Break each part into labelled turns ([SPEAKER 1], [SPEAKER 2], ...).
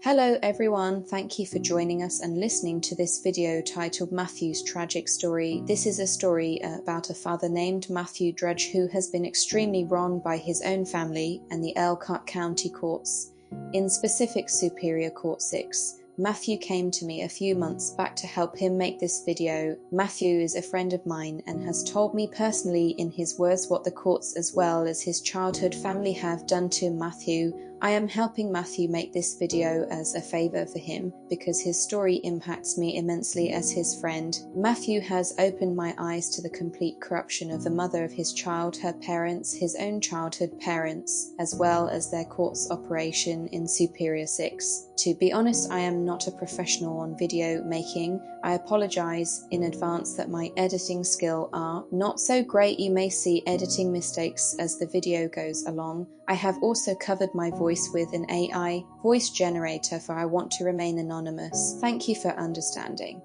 [SPEAKER 1] Hello everyone, thank you for joining us and listening to this video titled Matthew's Tragic Story. This is a story about a father named Matthew Drudge who has been extremely wronged by his own family and the Elkhart County courts. In specific Superior Court 6, Matthew came to me a few months back to help him make this video. Matthew is a friend of mine and has told me personally in his words what the courts as well as his childhood family have done to Matthew. I am helping Matthew make this video as a favor for him because his story impacts me immensely as his friend. Matthew has opened my eyes to the complete corruption of the mother of his child, her parents, his own childhood parents, as well as their court's operation in Superior 6. To be honest, I am not a professional on video making. I apologize in advance that my editing skill are not so great. You may see editing mistakes as the video goes along. I have also covered my voice with an AI voice generator for I want to remain anonymous. Thank you for understanding.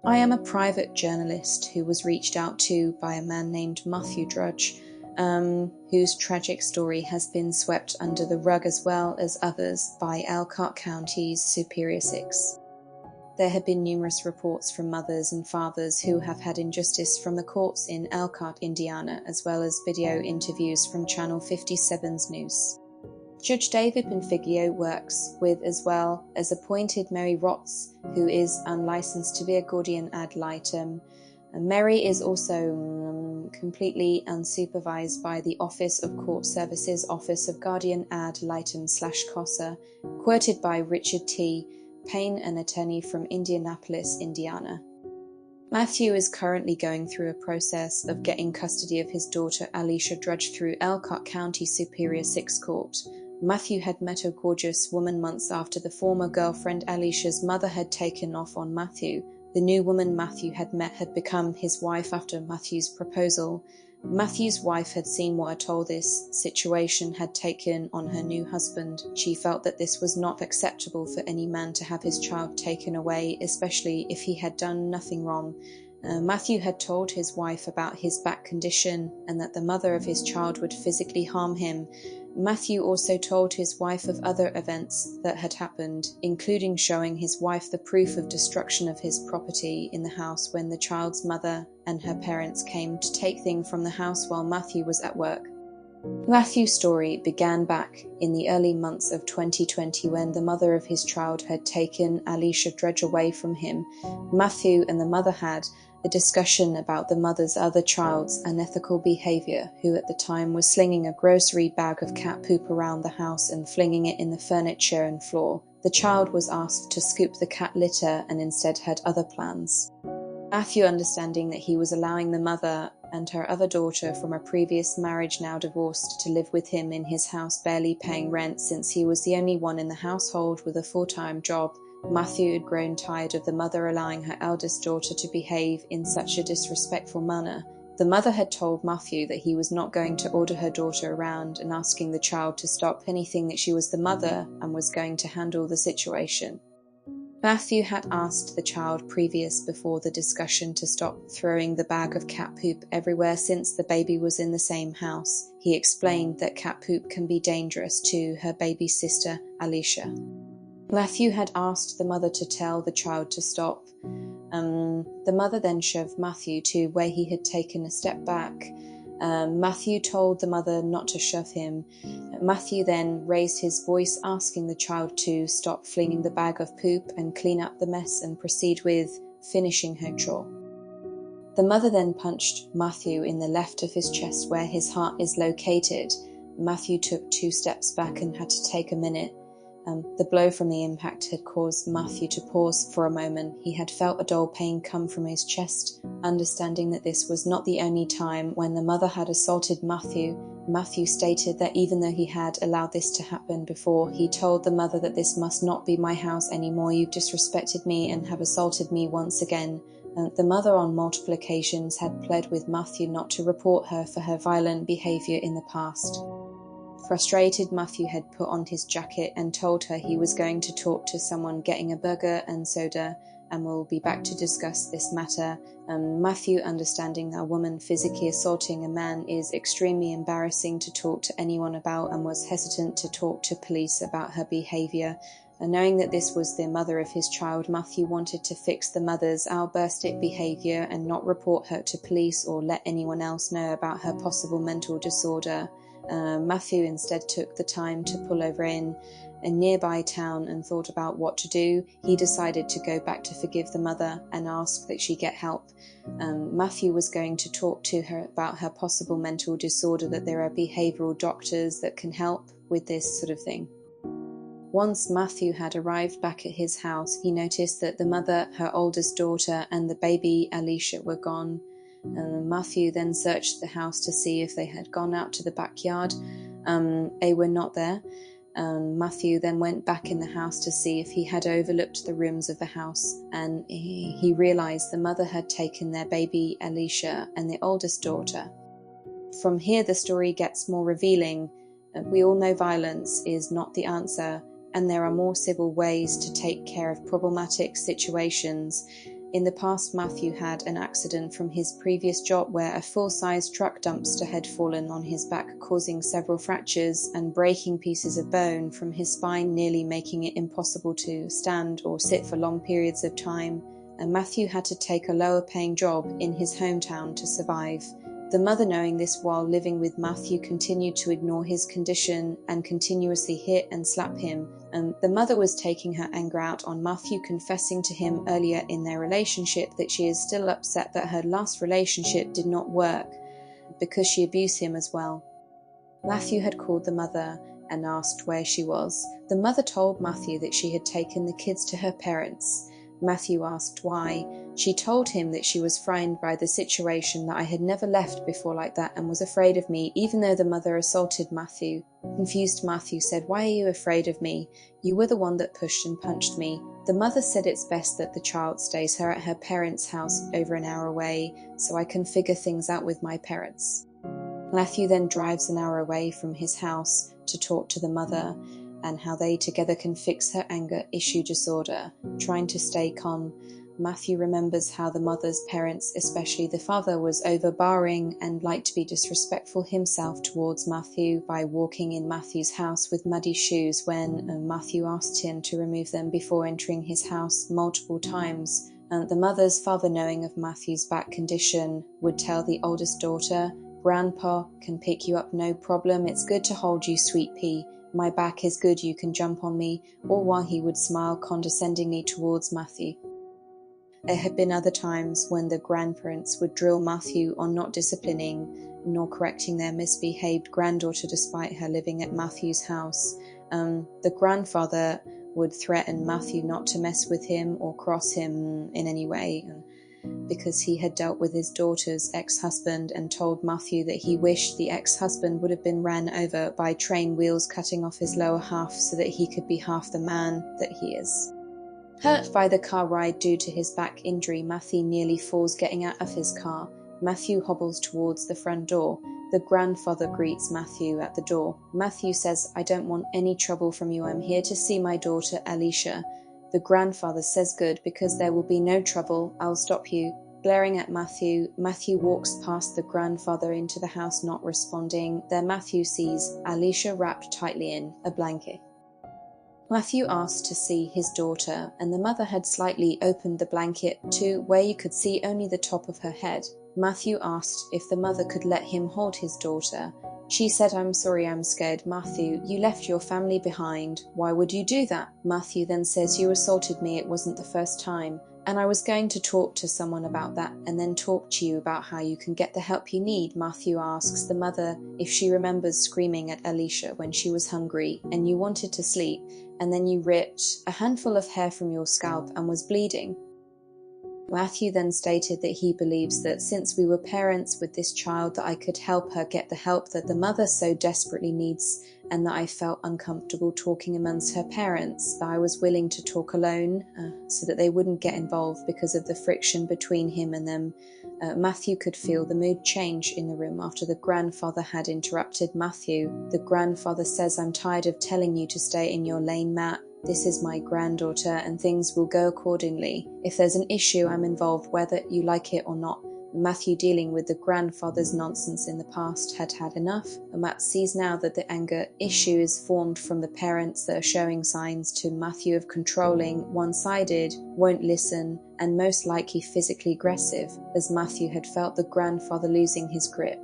[SPEAKER 1] I am a private journalist who was reached out to by a man named Matthew Drudge, whose tragic story has been swept under the rug as well as others by Elkhart County's Superior 6. There have been numerous reports from mothers and fathers who have had injustice from the courts in Elkhart, Indiana, as well as video interviews from Channel 57's news. Judge David Benfigio works with as well as appointed Mary Rotz, who is unlicensed to be a guardian ad litem. Mary is also completely unsupervised by the Office of Court Services Office of Guardian ad litem / COSA, quoted by Richard T. Payne, an attorney from Indianapolis, Indiana. Matthew is currently going through a process of getting custody of his daughter Alicia Drudge through Elkhart County Superior 6 Court. Matthew had met a gorgeous woman months after the former girlfriend Alicia's mother had taken off on Matthew. The new woman Matthew had met had become his wife after Matthew's proposal. Matthew's wife had seen what a toll this situation had taken on her new husband. She felt that this was not acceptable for any man to have his child taken away, especially if he had done nothing wrong. Matthew had told his wife about his back condition and that the mother of his child would physically harm him. Matthew also told his wife of other events that had happened, including showing his wife the proof of destruction of his property in the house when the child's mother and her parents came to take things from the house while Matthew was at work. Matthew's story began back in the early months of 2020 when the mother of his child had taken Alicia Drudge away from him. Matthew and the mother had a discussion about the mother's other child's unethical behavior, who at the time was slinging a grocery bag of cat poop around the house and flinging it in the furniture and floor. The child was asked to scoop the cat litter and instead had other plans. Matthew, understanding that he was allowing the mother and her other daughter from a previous marriage, now divorced, to live with him in his house, barely paying rent since he was the only one in the household with a full-time job, Matthew had grown tired of the mother allowing her eldest daughter to behave in such a disrespectful manner. The mother had told Matthew that he was not going to order her daughter around and asking the child to stop anything, that she was the mother and was going to handle the situation. Matthew had asked the child before the discussion to stop throwing the bag of cat poop everywhere since the baby was in the same house. He explained that cat poop can be dangerous to her baby sister, Alicia. Matthew had asked the mother to tell the child to stop. The mother then shoved Matthew to where he had taken a step back. Matthew told the mother not to shove him. Matthew then raised his voice asking the child to stop flinging the bag of poop and clean up the mess and proceed with finishing her chore. The mother then punched Matthew in the left of his chest where his heart is located. Matthew took 2 steps back and had to take a minute. The blow from the impact had caused Matthew to pause for a moment. He had felt a dull pain come from his chest. Understanding that this was not the only time when the mother had assaulted Matthew, Matthew stated that even though he had allowed this to happen before, he told the mother that this must not be my house anymore. You've disrespected me and have assaulted me once again. The mother on multiple occasions had pled with Matthew not to report her for her violent behavior in the past. Frustrated, Matthew had put on his jacket and told her he was going to talk to someone getting a burger and soda. and we'll be back to discuss this matter. Matthew, understanding that a woman physically assaulting a man is extremely embarrassing to talk to anyone about, and was hesitant to talk to police about her behaviour. And knowing that this was the mother of his child, Matthew wanted to fix the mother's outburstic behaviour and not report her to police or let anyone else know about her possible mental disorder. Matthew instead took the time to pull over in a nearby town and thought about what to do. He decided to go back to forgive the mother and ask that she get help. Matthew was going to talk to her about her possible mental disorder, that there are behavioural doctors that can help with this sort of thing. Once Matthew had arrived back at his house, he noticed that the mother, her oldest daughter, and the baby Alicia were gone. Matthew then searched the house to see if they had gone out to the backyard. They were not there. Matthew then went back in the house to see if he had overlooked the rooms of the house, and he realised the mother had taken their baby Alicia and the oldest daughter. From here the story gets more revealing. We all know violence is not the answer, and there are more civil ways to take care of problematic situations. In the past, Matthew had an accident from his previous job where a full-size truck dumpster had fallen on his back, causing several fractures and breaking pieces of bone from his spine, nearly making it impossible to stand or sit for long periods of time. And Matthew had to take a lower-paying job in his hometown to survive. The mother, knowing this while living with Matthew, continued to ignore his condition and continuously hit and slap him. The mother was taking her anger out on Matthew, confessing to him earlier in their relationship that she is still upset that her last relationship did not work because she abused him as well. Matthew had called the mother and asked where she was. The mother told Matthew that she had taken the kids to her parents. Matthew asked why. She told him that she was frightened by the situation, that I had never left before like that and was afraid of me, even though the mother assaulted Matthew. Confused Matthew said, "Why are you afraid of me? You were the one that pushed and punched me." The mother said it's best that the child stays at her parents' house over an hour away, so I can figure things out with my parents. Matthew then drives an hour away from his house to talk to the mother and how they together can fix her anger issue disorder. Trying to stay calm, Matthew remembers how the mother's parents, especially the father, was overbearing and liked to be disrespectful himself towards Matthew by walking in Matthew's house with muddy shoes when Matthew asked him to remove them before entering his house multiple times. The mother's father, knowing of Matthew's back condition, would tell the oldest daughter, "Grandpa can pick you up, no problem. It's good to hold you, sweet pea. My back is good, you can jump on me," all while he would smile condescendingly towards Matthew. There had been other times when the grandparents would drill Matthew on not disciplining nor correcting their misbehaved granddaughter despite her living at Matthew's house. The grandfather would threaten Matthew not to mess with him or cross him in any way, because he had dealt with his daughter's ex-husband and told Matthew that he wished the ex-husband would have been ran over by train wheels, cutting off his lower half so that he could be half the man that he is. Hurt by the car ride due to his back injury, Matthew nearly falls getting out of his car. Matthew hobbles towards the front door. The grandfather greets Matthew at the door. Matthew says, "I don't want any trouble from you. I'm here to see my daughter Alicia." The grandfather says, "Good, because there will be no trouble. I'll stop you." Glaring at Matthew, Matthew walks past the grandfather into the house, not responding. There Matthew sees Alicia wrapped tightly in a blanket. Matthew asked to see his daughter, and the mother had slightly opened the blanket to where you could see only the top of her head. Matthew asked if the mother could let him hold his daughter. She said, "I'm sorry, I'm scared." "Matthew, you left your family behind. Why would you do that?" Matthew then says, "You assaulted me. It wasn't the first time. And I was going to talk to someone about that and then talk to you about how you can get the help you need." Matthew asks the mother if she remembers screaming at Alicia when she was hungry and you wanted to sleep, and then you ripped a handful of hair from your scalp and was bleeding. Matthew then stated that he believes that since we were parents with this child, that I could help her get the help that the mother so desperately needs, and that I felt uncomfortable talking amongst her parents, that I was willing to talk alone so that they wouldn't get involved because of the friction between him and them. Matthew could feel the mood change in the room after the grandfather had interrupted Matthew. The grandfather says, "I'm tired of telling you to stay in your lane, Matt. This is my granddaughter and things will go accordingly. If there's an issue, I'm involved whether you like it or not. Matthew, dealing with the grandfather's nonsense in the past, had had enough, and Matt sees now that the anger issue is formed from the parents that are showing signs to Matthew of controlling, one-sided, won't listen, and most likely physically aggressive, as Matthew had felt the grandfather losing his grip.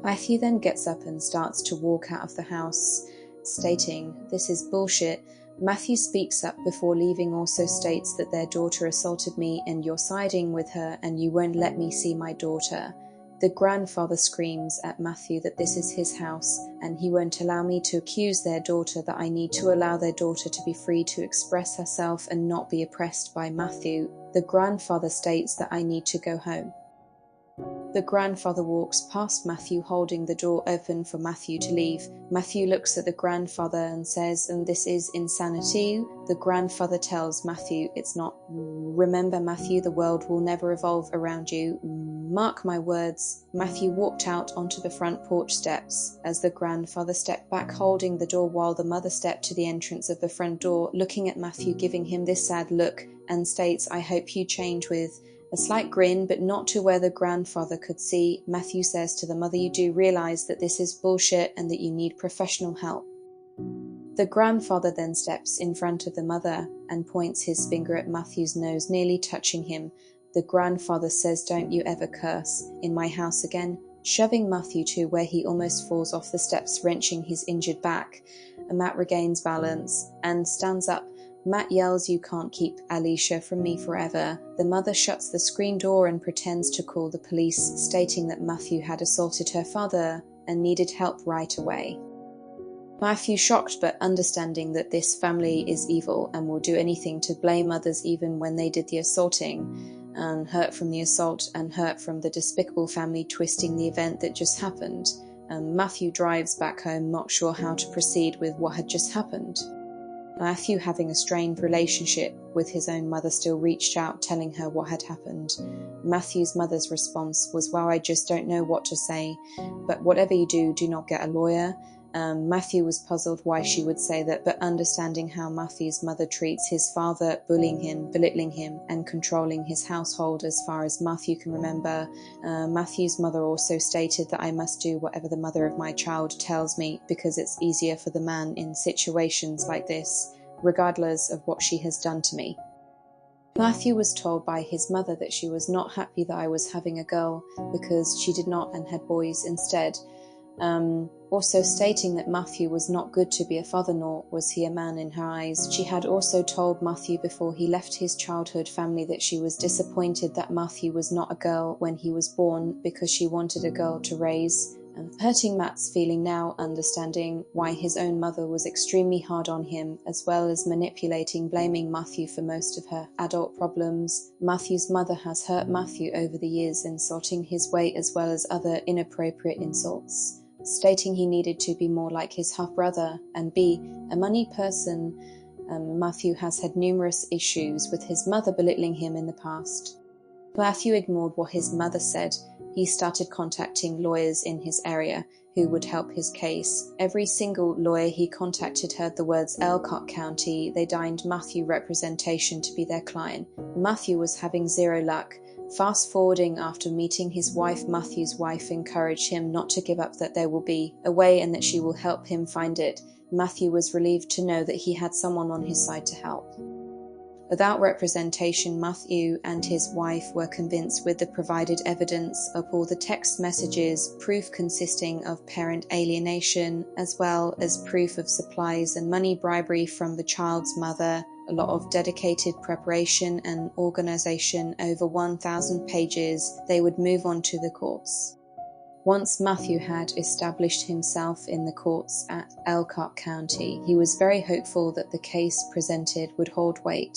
[SPEAKER 1] Matthew then gets up and starts to walk out of the house, stating, "This is bullshit." Matthew speaks up before leaving, also states that their daughter assaulted me and you're siding with her and you won't let me see my daughter. The grandfather screams at Matthew that this is his house and he won't allow me to accuse their daughter, that I need to allow their daughter to be free to express herself and not be oppressed by Matthew. The grandfather states that I need to go home. The grandfather walks past Matthew, holding the door open for Matthew to leave. Matthew looks at the grandfather and says, "And this is insanity." The grandfather tells Matthew, "It's not. Remember, Matthew, the world will never evolve around you. Mark my words." Matthew walked out onto the front porch steps as the grandfather stepped back, holding the door, while the mother stepped to the entrance of the front door, looking at Matthew, giving him this sad look, and states, "I hope you change," with a slight grin, but not to where the grandfather could see. Matthew says to the mother, "You do realize that this is bullshit and that you need professional help." The grandfather then steps in front of the mother and points his finger at Matthew's nose, nearly touching him. The grandfather says, "Don't you ever curse in my house again," shoving Matthew to where he almost falls off the steps, wrenching his injured back. Matt regains balance and stands up. Matt yells, "You can't keep Alicia from me forever." The mother shuts the screen door and pretends to call the police, stating that Matthew had assaulted her father and needed help right away. Matthew, shocked but understanding that this family is evil and will do anything to blame others even when they did the assaulting, and hurt from the assault and hurt from the despicable family twisting the event that just happened, Matthew drives back home, not sure how to proceed with what had just happened. Matthew, having a strained relationship with his own mother, still reached out, telling her what had happened. Matthew's mother's response was, "Well, I just don't know what to say, but whatever you do, do not get a lawyer." Matthew was puzzled why she would say that, but understanding how Matthew's mother treats his father, bullying him, belittling him, and controlling his household as far as Matthew can remember, Matthew's mother also stated that I must do whatever the mother of my child tells me, because it's easier for the man in situations like this, regardless of what she has done to me. Matthew was told by his mother that she was not happy that I was having a girl, because she did not and had boys instead. Also stating that Matthew was not good to be a father, nor was he a man in her eyes. She had also told Matthew before he left his childhood family that she was disappointed that Matthew was not a girl when he was born, because she wanted a girl to raise. Hurting Matt's feeling now, understanding why his own mother was extremely hard on him, as well as manipulating, blaming Matthew for most of her adult problems. Matthew's mother has hurt Matthew over the years, insulting his weight as well as other inappropriate insults, stating he needed to be more like his half-brother and be a money person. Matthew has had numerous issues with his mother belittling him in the past. Matthew ignored what his mother said. He started contacting lawyers in his area who would help his case. Every single lawyer he contacted heard the words Elkhart County. They deigned Matthew representation to be their client. Matthew was having zero luck. Fast forwarding, after meeting his wife, Matthew's wife encouraged him not to give up, that there will be a way and that she will help him find it. Matthew was relieved to know that he had someone on his side to help. Without representation, Matthew and his wife were convinced with the provided evidence of all the text messages, proof consisting of parent alienation, as well as proof of supplies and money bribery from the child's mother, a lot of dedicated preparation and organization, over 1,000 pages. They would move on to the courts. Once Matthew had established himself in the courts at Elkhart County, he was very hopeful that the case presented would hold weight.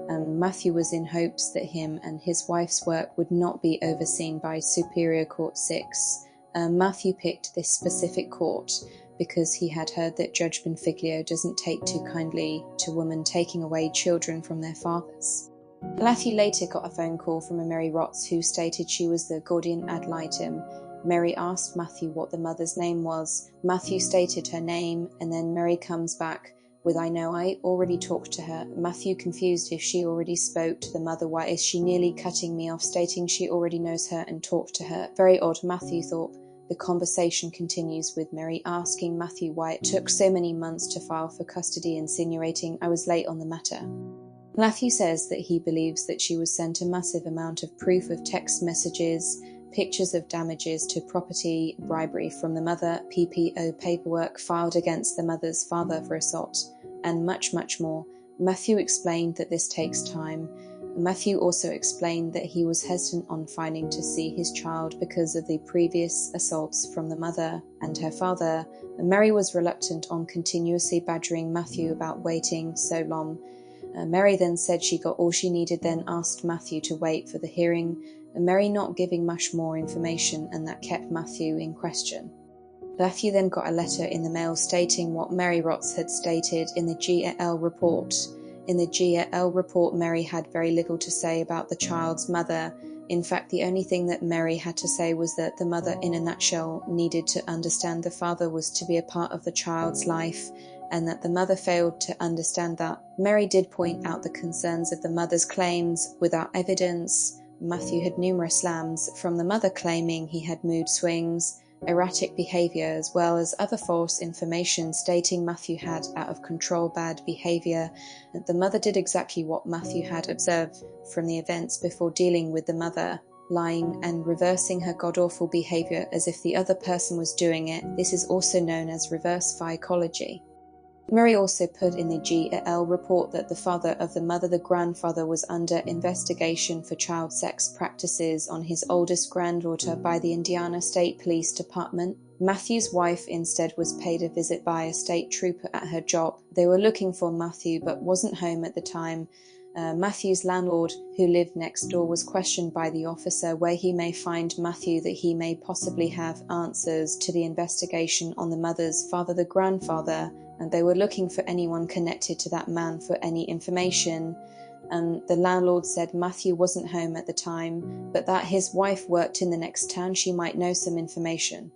[SPEAKER 1] Matthew was in hopes that him and his wife's work would not be overseen by Superior Court 6. Matthew picked this specific court because he had heard that Judge Benfiglio doesn't take too kindly to women taking away children from their fathers. Matthew later got a phone call from a Mary Rotz, who stated she was the guardian ad litem. Mary asked Matthew what the mother's name was. Matthew stated her name, and then Mary comes back with "I know, I already talked to her." Matthew confused if she already spoke to the mother. Why is she nearly cutting me off, stating she already knows her and talked to her? Very odd, Matthew thought. The conversation continues with Mary asking Matthew why it took so many months to file for custody, insinuating I was late on the matter. Matthew says that he believes that she was sent a massive amount of proof of text messages, pictures of damages to property, bribery from the mother, PPO paperwork filed against the mother's father for assault, and much, much more. Matthew explained that this takes time. Matthew also explained that he was hesitant on filing to see his child because of the previous assaults from the mother and her father. Mary was reluctant on continuously badgering Matthew about waiting so long. Mary then said she got all she needed, then asked Matthew to wait for the hearing, Mary not giving much more information, and that kept Matthew in question. Matthew then got a letter in the mail stating what Mary Rotz had stated in the GAL report. In the GAL report, Mary had very little to say about the child's mother. In fact, the only thing that Mary had to say was that the mother, in a nutshell, needed to understand the father was to be a part of the child's life, and that the mother failed to understand that. Mary did point out the concerns of the mother's claims without evidence. Matthew had numerous slams from the mother claiming he had mood swings, erratic behaviour, as well as other false information stating Matthew had out of control bad behaviour. The mother did exactly what Matthew had observed from the events before dealing with the mother, lying and reversing her god-awful behaviour as if the other person was doing it. This is also known as reverse psychology. Mary also put in the GAL report that the father of the mother, the grandfather, was under investigation for child sex practices on his oldest granddaughter by the Indiana State Police Department. Matthew's wife instead was paid a visit by a state trooper at her job. They were looking for Matthew but wasn't home at the time. Matthew's landlord, who lived next door, was questioned by the officer where he may find Matthew, that he may possibly have answers to the investigation on the mother's father, the grandfather, and they were looking for anyone connected to that man for any information. The landlord said Matthew wasn't home at the time, but that his wife worked in the next town, she might know some information.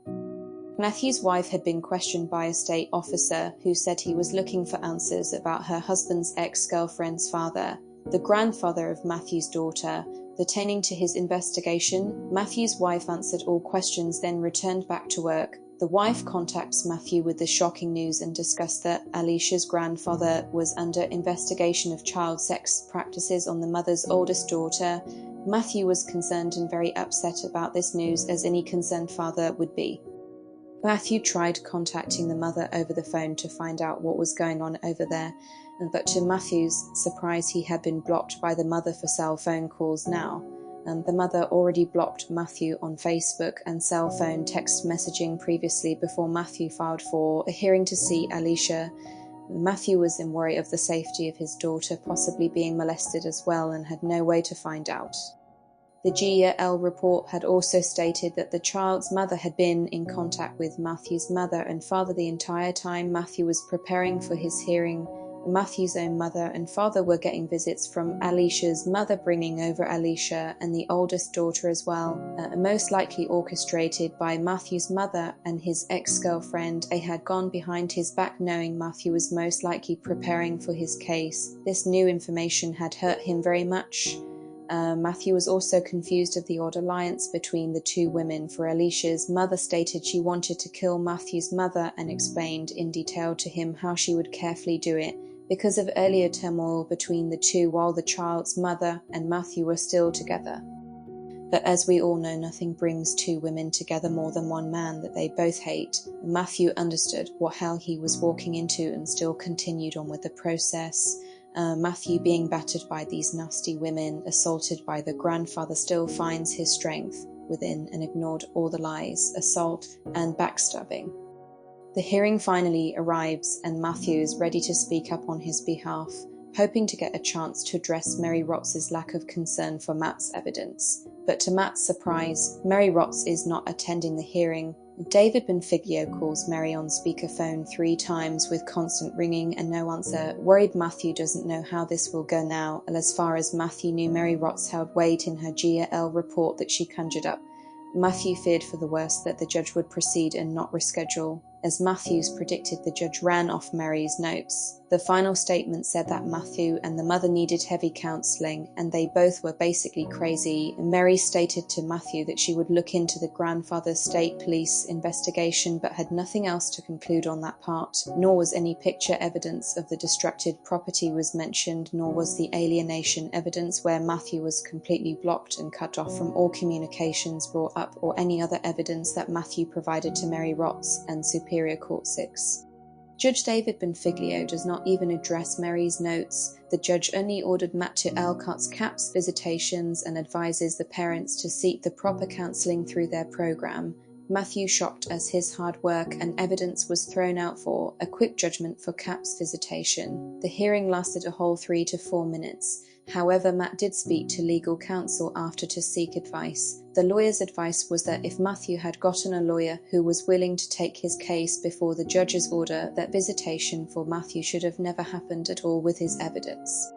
[SPEAKER 1] Matthew's wife had been questioned by a state officer who said he was looking for answers about her husband's ex-girlfriend's father, the grandfather of Matthew's daughter. Pertaining to his investigation, Matthew's wife answered all questions, then returned back to work. The wife contacts Matthew with the shocking news and discussed that Alicia's grandfather was under investigation of child sex practices on the mother's oldest daughter. Matthew was concerned and very upset about this news, as any concerned father would be. Matthew tried contacting the mother over the phone to find out what was going on over there, but to Matthew's surprise he had been blocked by the mother for cell phone calls now. The mother already blocked Matthew on Facebook and cell phone text messaging previously before Matthew filed for a hearing to see Alicia. Matthew was in worry of the safety of his daughter possibly being molested as well and had no way to find out. The GAL report had also stated that the child's mother had been in contact with Matthew's mother and father the entire time Matthew was preparing for his hearing. Matthew's own mother and father were getting visits from Alicia's mother, bringing over Alicia and the oldest daughter as well, most likely orchestrated by Matthew's mother and his ex-girlfriend. They had gone behind his back knowing Matthew was most likely preparing for his case. This new information had hurt him very much. Matthew was also confused of the odd alliance between the two women, for Alicia's mother stated she wanted to kill Matthew's mother and explained in detail to him how she would carefully do it, because of earlier turmoil between the two while the child's mother and Matthew were still together. But as we all know, nothing brings two women together more than one man that they both hate. Matthew understood what hell he was walking into and still continued on with the process. Matthew, being battered by these nasty women, assaulted by the grandfather, still finds his strength within and ignored all the lies, assault and backstabbing. The hearing finally arrives and Matthew is ready to speak up on his behalf, hoping to get a chance to address Mary Rotz's lack of concern for Matt's evidence. But to Matt's surprise, Mary Rotz is not attending the hearing. David Benfigio calls Mary on speakerphone 3 times with constant ringing and no answer. Worried Matthew doesn't know how this will go now, and as far as Matthew knew, Mary Rotz held weight in her GAL report that she conjured up. Matthew feared for the worst, that the judge would proceed and not reschedule. As Matthews predicted, the judge ran off Mary's notes. The final statement said that Matthew and the mother needed heavy counselling, and they both were basically crazy. Mary stated to Matthew that she would look into the grandfather's state police investigation, but had nothing else to conclude on that part, nor was any picture evidence of the destructed property was mentioned, nor was the alienation evidence, where Matthew was completely blocked and cut off from all communications brought up, or any other evidence that Matthew provided to Mary Rotz and Superior Court 6. Judge David Benfiglio does not even address Mary's notes. The judge only ordered Matt to Elkhart's CAPS visitations and advises the parents to seek the proper counselling through their program. Matthew shocked as his hard work and evidence was thrown out for a quick judgment for CAPS visitation. The hearing lasted a whole 3 to 4 minutes. However, Matt did speak to legal counsel after to seek advice. The lawyer's advice was that if Matthew had gotten a lawyer who was willing to take his case before the judge's order, that visitation for Matthew should have never happened at all with his evidence.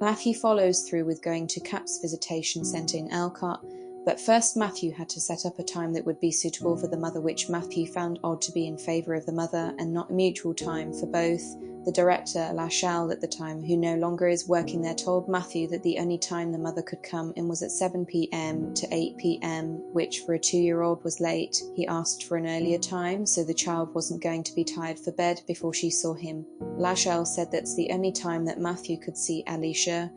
[SPEAKER 1] Matthew follows through with going to CAPS visitation centre in Elkhart, but first Matthew had to set up a time that would be suitable for the mother, which Matthew found odd to be in favour of the mother and not a mutual time for both. The director, Lachelle at the time, who no longer is working there, told Matthew that the only time the mother could come in was at 7 p.m. to 8 p.m, which for a 2-year-old was late. He asked for an earlier time, so the child wasn't going to be tired for bed before she saw him. Lachelle said that's the only time that Matthew could see Alicia.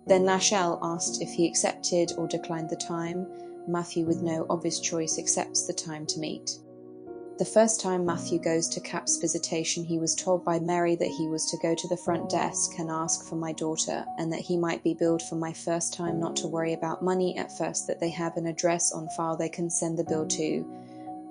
[SPEAKER 1] Then Lachelle asked if he accepted or declined the time. Matthew, with no obvious choice, accepts the time to meet. The first time Matthew goes to CAPS visitation, he was told by Mary that he was to go to the front desk and ask for my daughter, and that he might be billed for my first time, not to worry about money at first, that they have an address on file they can send the bill to.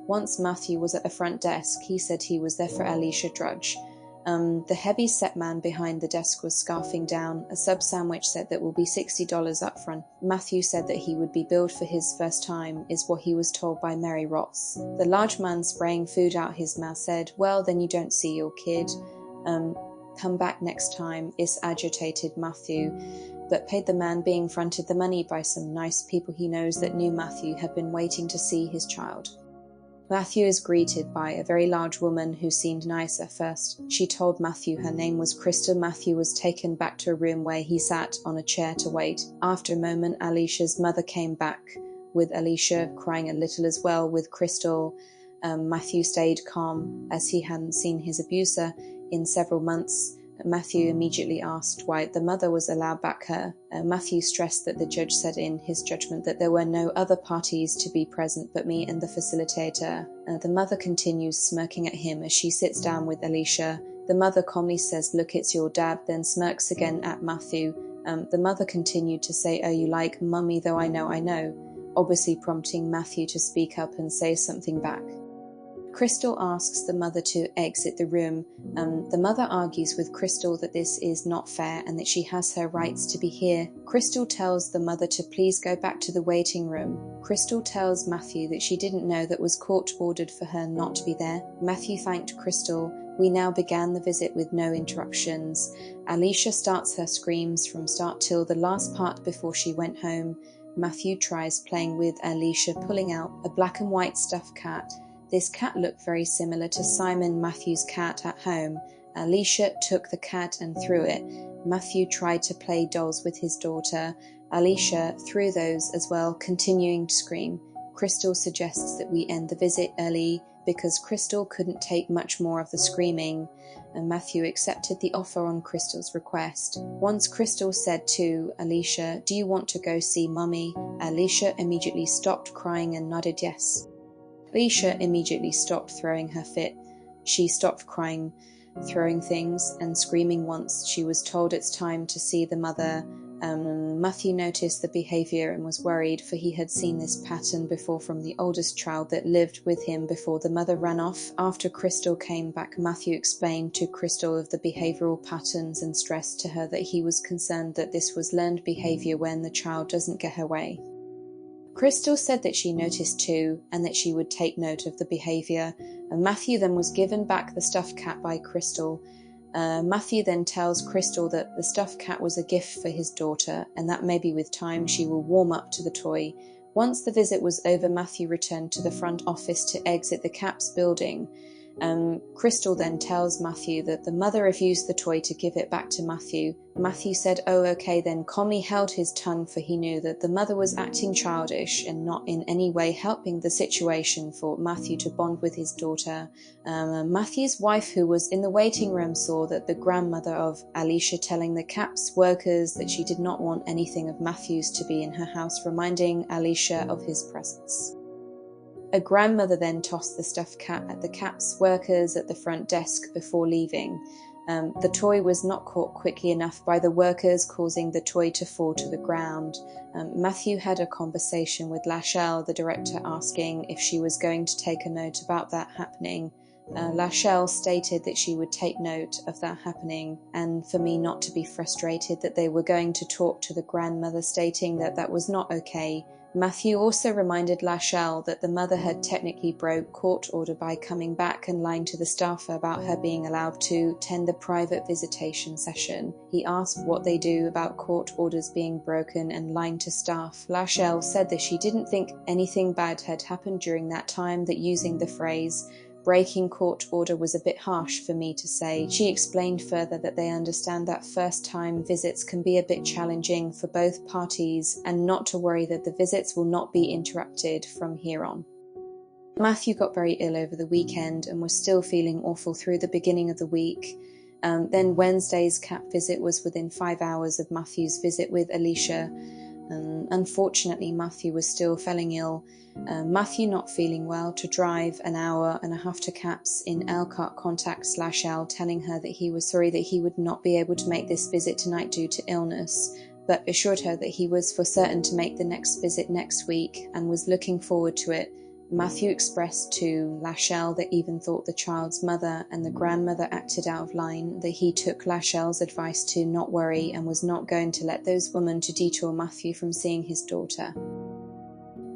[SPEAKER 1] Once Matthew was at the front desk, he said he was there for Alicia Drudge. The heavy-set man behind the desk was scarfing down. A sub-sandwich said that will be $60 up front. Matthew said that he would be billed for his first time, is what he was told by Mary Rotz. The large man spraying food out his mouth said, "Well, then you don't see your kid. Come back next time," is agitated Matthew, but paid the man being fronted the money by some nice people he knows that knew Matthew had been waiting to see his child. Matthew is greeted by a very large woman who seemed nice at first. She told Matthew her name was Crystal. Matthew was taken back to a room where he sat on a chair to wait. After a moment, Alicia's mother came back, with Alicia crying a little as well with Crystal. Matthew stayed calm as he hadn't seen his abuser in several months. Matthew immediately asked why the mother was allowed back her. Matthew stressed that the judge said in his judgment that there were no other parties to be present but me and the facilitator. The mother continues smirking at him as she sits down with Alicia. The mother calmly says, "Look, it's your dad," then smirks again at Matthew. The mother continued to say, "Oh, you like mummy, though I know," obviously prompting Matthew to speak up and say something back. Crystal asks the mother to exit the room. The mother argues with Crystal that this is not fair and that she has her rights to be here. Crystal tells the mother to please go back to the waiting room. Crystal tells Matthew that she didn't know that was court-ordered for her not to be there. Matthew thanked Crystal. We now began the visit with no interruptions. Alicia starts her screams from start till the last part before she went home. Matthew tries playing with Alicia, pulling out a black and white stuffed cat. This cat looked very similar to Simon Matthew's cat at home. Alicia took the cat and threw it. Matthew tried to play dolls with his daughter. Alicia threw those as well, continuing to scream. Crystal suggests that we end the visit early because Crystal couldn't take much more of the screaming, and Matthew accepted the offer on Crystal's request. Once Crystal said to Alicia, "Do you want to go see Mummy?" Alicia immediately stopped crying and nodded yes. Alicia immediately stopped throwing her fit. She stopped crying, throwing things, and screaming once she was told it's time to see the mother. Matthew noticed the behaviour and was worried, for he had seen this pattern before from the oldest child that lived with him before the mother ran off. After Crystal came back, Matthew explained to Crystal of the behavioural patterns and stressed to her that he was concerned that this was learned behaviour when the child doesn't get her way. Crystal said that she noticed too, and that she would take note of the behaviour, and Matthew then was given back the stuffed cat by Crystal. Matthew then tells Crystal that the stuffed cat was a gift for his daughter, and that maybe with time she will warm up to the toy. Once the visit was over, Matthew returned to the front office to exit the CAPS building. Crystal then tells Matthew that the mother refused the toy to give it back to Matthew. Matthew said, "Oh, okay then." Calmly held his tongue, for he knew that the mother was acting childish and not in any way helping the situation for Matthew to bond with his daughter. Matthew's wife, who was in the waiting room, saw that the grandmother of Alicia telling the CAPS workers that she did not want anything of Matthew's to be in her house, reminding Alicia of his presence. A grandmother then tossed the stuffed cat at the CAPS workers at the front desk before leaving. The toy was not caught quickly enough by the workers, causing the toy to fall to the ground. Matthew had a conversation with Lachelle, the director, asking if she was going to take a note about that happening. Lachelle stated that she would take note of that happening, and for me not to be frustrated that they were going to talk to the grandmother, stating that that was not okay. Matthew also reminded Lachelle that the mother had technically broke court order by coming back and lying to the staffer about her being allowed to attend the private visitation session. He asked what they do about court orders being broken and lying to staff. Lachelle said that she didn't think anything bad had happened during that time, that using the phrase breaking court order was a bit harsh for me to say. She explained further that they understand that first-time visits can be a bit challenging for both parties, and not to worry that the visits will not be interrupted from here on. Matthew got very ill over the weekend and was still feeling awful through the beginning of the week. Then Wednesday's CAP visit was within 5 hours of Matthew's visit with Alicia. Unfortunately, Matthew was still feeling ill. Matthew not feeling well to drive an hour and a half to CAPS in Elkhart contacts Lachelle, telling her that he was sorry that he would not be able to make this visit tonight due to illness, but assured her that he was for certain to make the next visit next week and was looking forward to it. Matthew expressed to Lachelle that even thought the child's mother and the grandmother acted out of line, that he took Lachelle's advice to not worry and was not going to let those women to detour Matthew from seeing his daughter.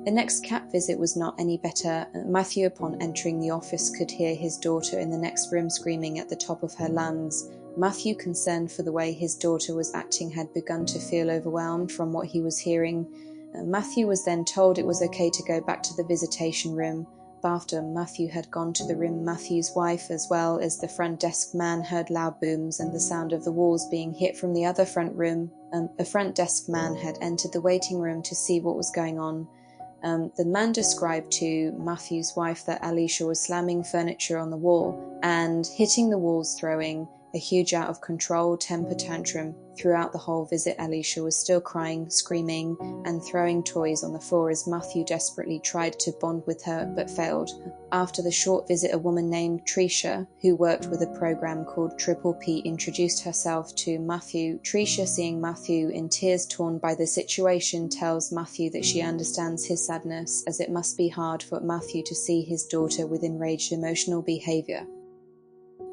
[SPEAKER 1] The next CAP visit was not any better. Matthew, upon entering the office, could hear his daughter in the next room screaming at the top of her lungs. Matthew, concerned for the way his daughter was acting, had begun to feel overwhelmed from what he was hearing. Matthew was then told it was okay to go back to the visitation room. But after Matthew had gone to the room, Matthew's wife, as well as the front desk man, heard loud booms and the sound of the walls being hit from the other front room. A front desk man had entered the waiting room to see what was going on. The man described to Matthew's wife that Alicia was slamming furniture on the wall and hitting the walls, throwing a huge out-of-control temper tantrum. Throughout the whole visit, Alicia was still crying, screaming, and throwing toys on the floor as Matthew desperately tried to bond with her but failed. After the short visit, a woman named Tricia, who worked with a program called Triple P, introduced herself to Matthew. Tricia, seeing Matthew in tears, torn by the situation, tells Matthew that she understands his sadness, as it must be hard for Matthew to see his daughter with enraged emotional behavior.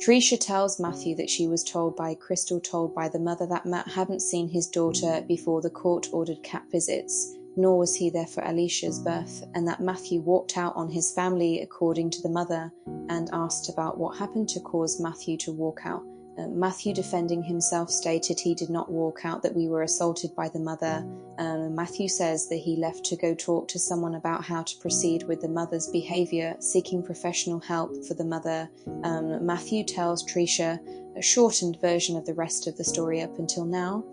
[SPEAKER 1] Tricia tells Matthew that she was told by Crystal, told by the mother, that Matt hadn't seen his daughter before the court-ordered CAP visits, nor was he there for Alicia's birth, and that Matthew walked out on his family, according to the mother, and asked about what happened to cause Matthew to walk out. Matthew, defending himself, stated he did not walk out, that we were assaulted by the mother. Matthew says that he left to go talk to someone about how to proceed with the mother's behaviour, seeking professional help for the mother. Matthew tells Tricia a shortened version of the rest of the story up until now.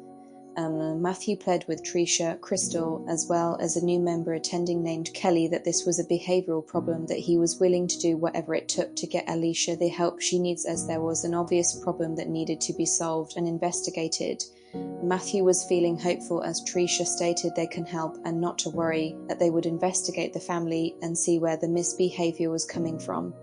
[SPEAKER 1] Matthew pled with Tricia, Crystal, as well as a new member attending named Kelly, that this was a behavioural problem, that he was willing to do whatever it took to get Alicia the help she needs, as there was an obvious problem that needed to be solved and investigated. Matthew was feeling hopeful, as Tricia stated they can help and not to worry, that they would investigate the family and see where the misbehaviour was coming from.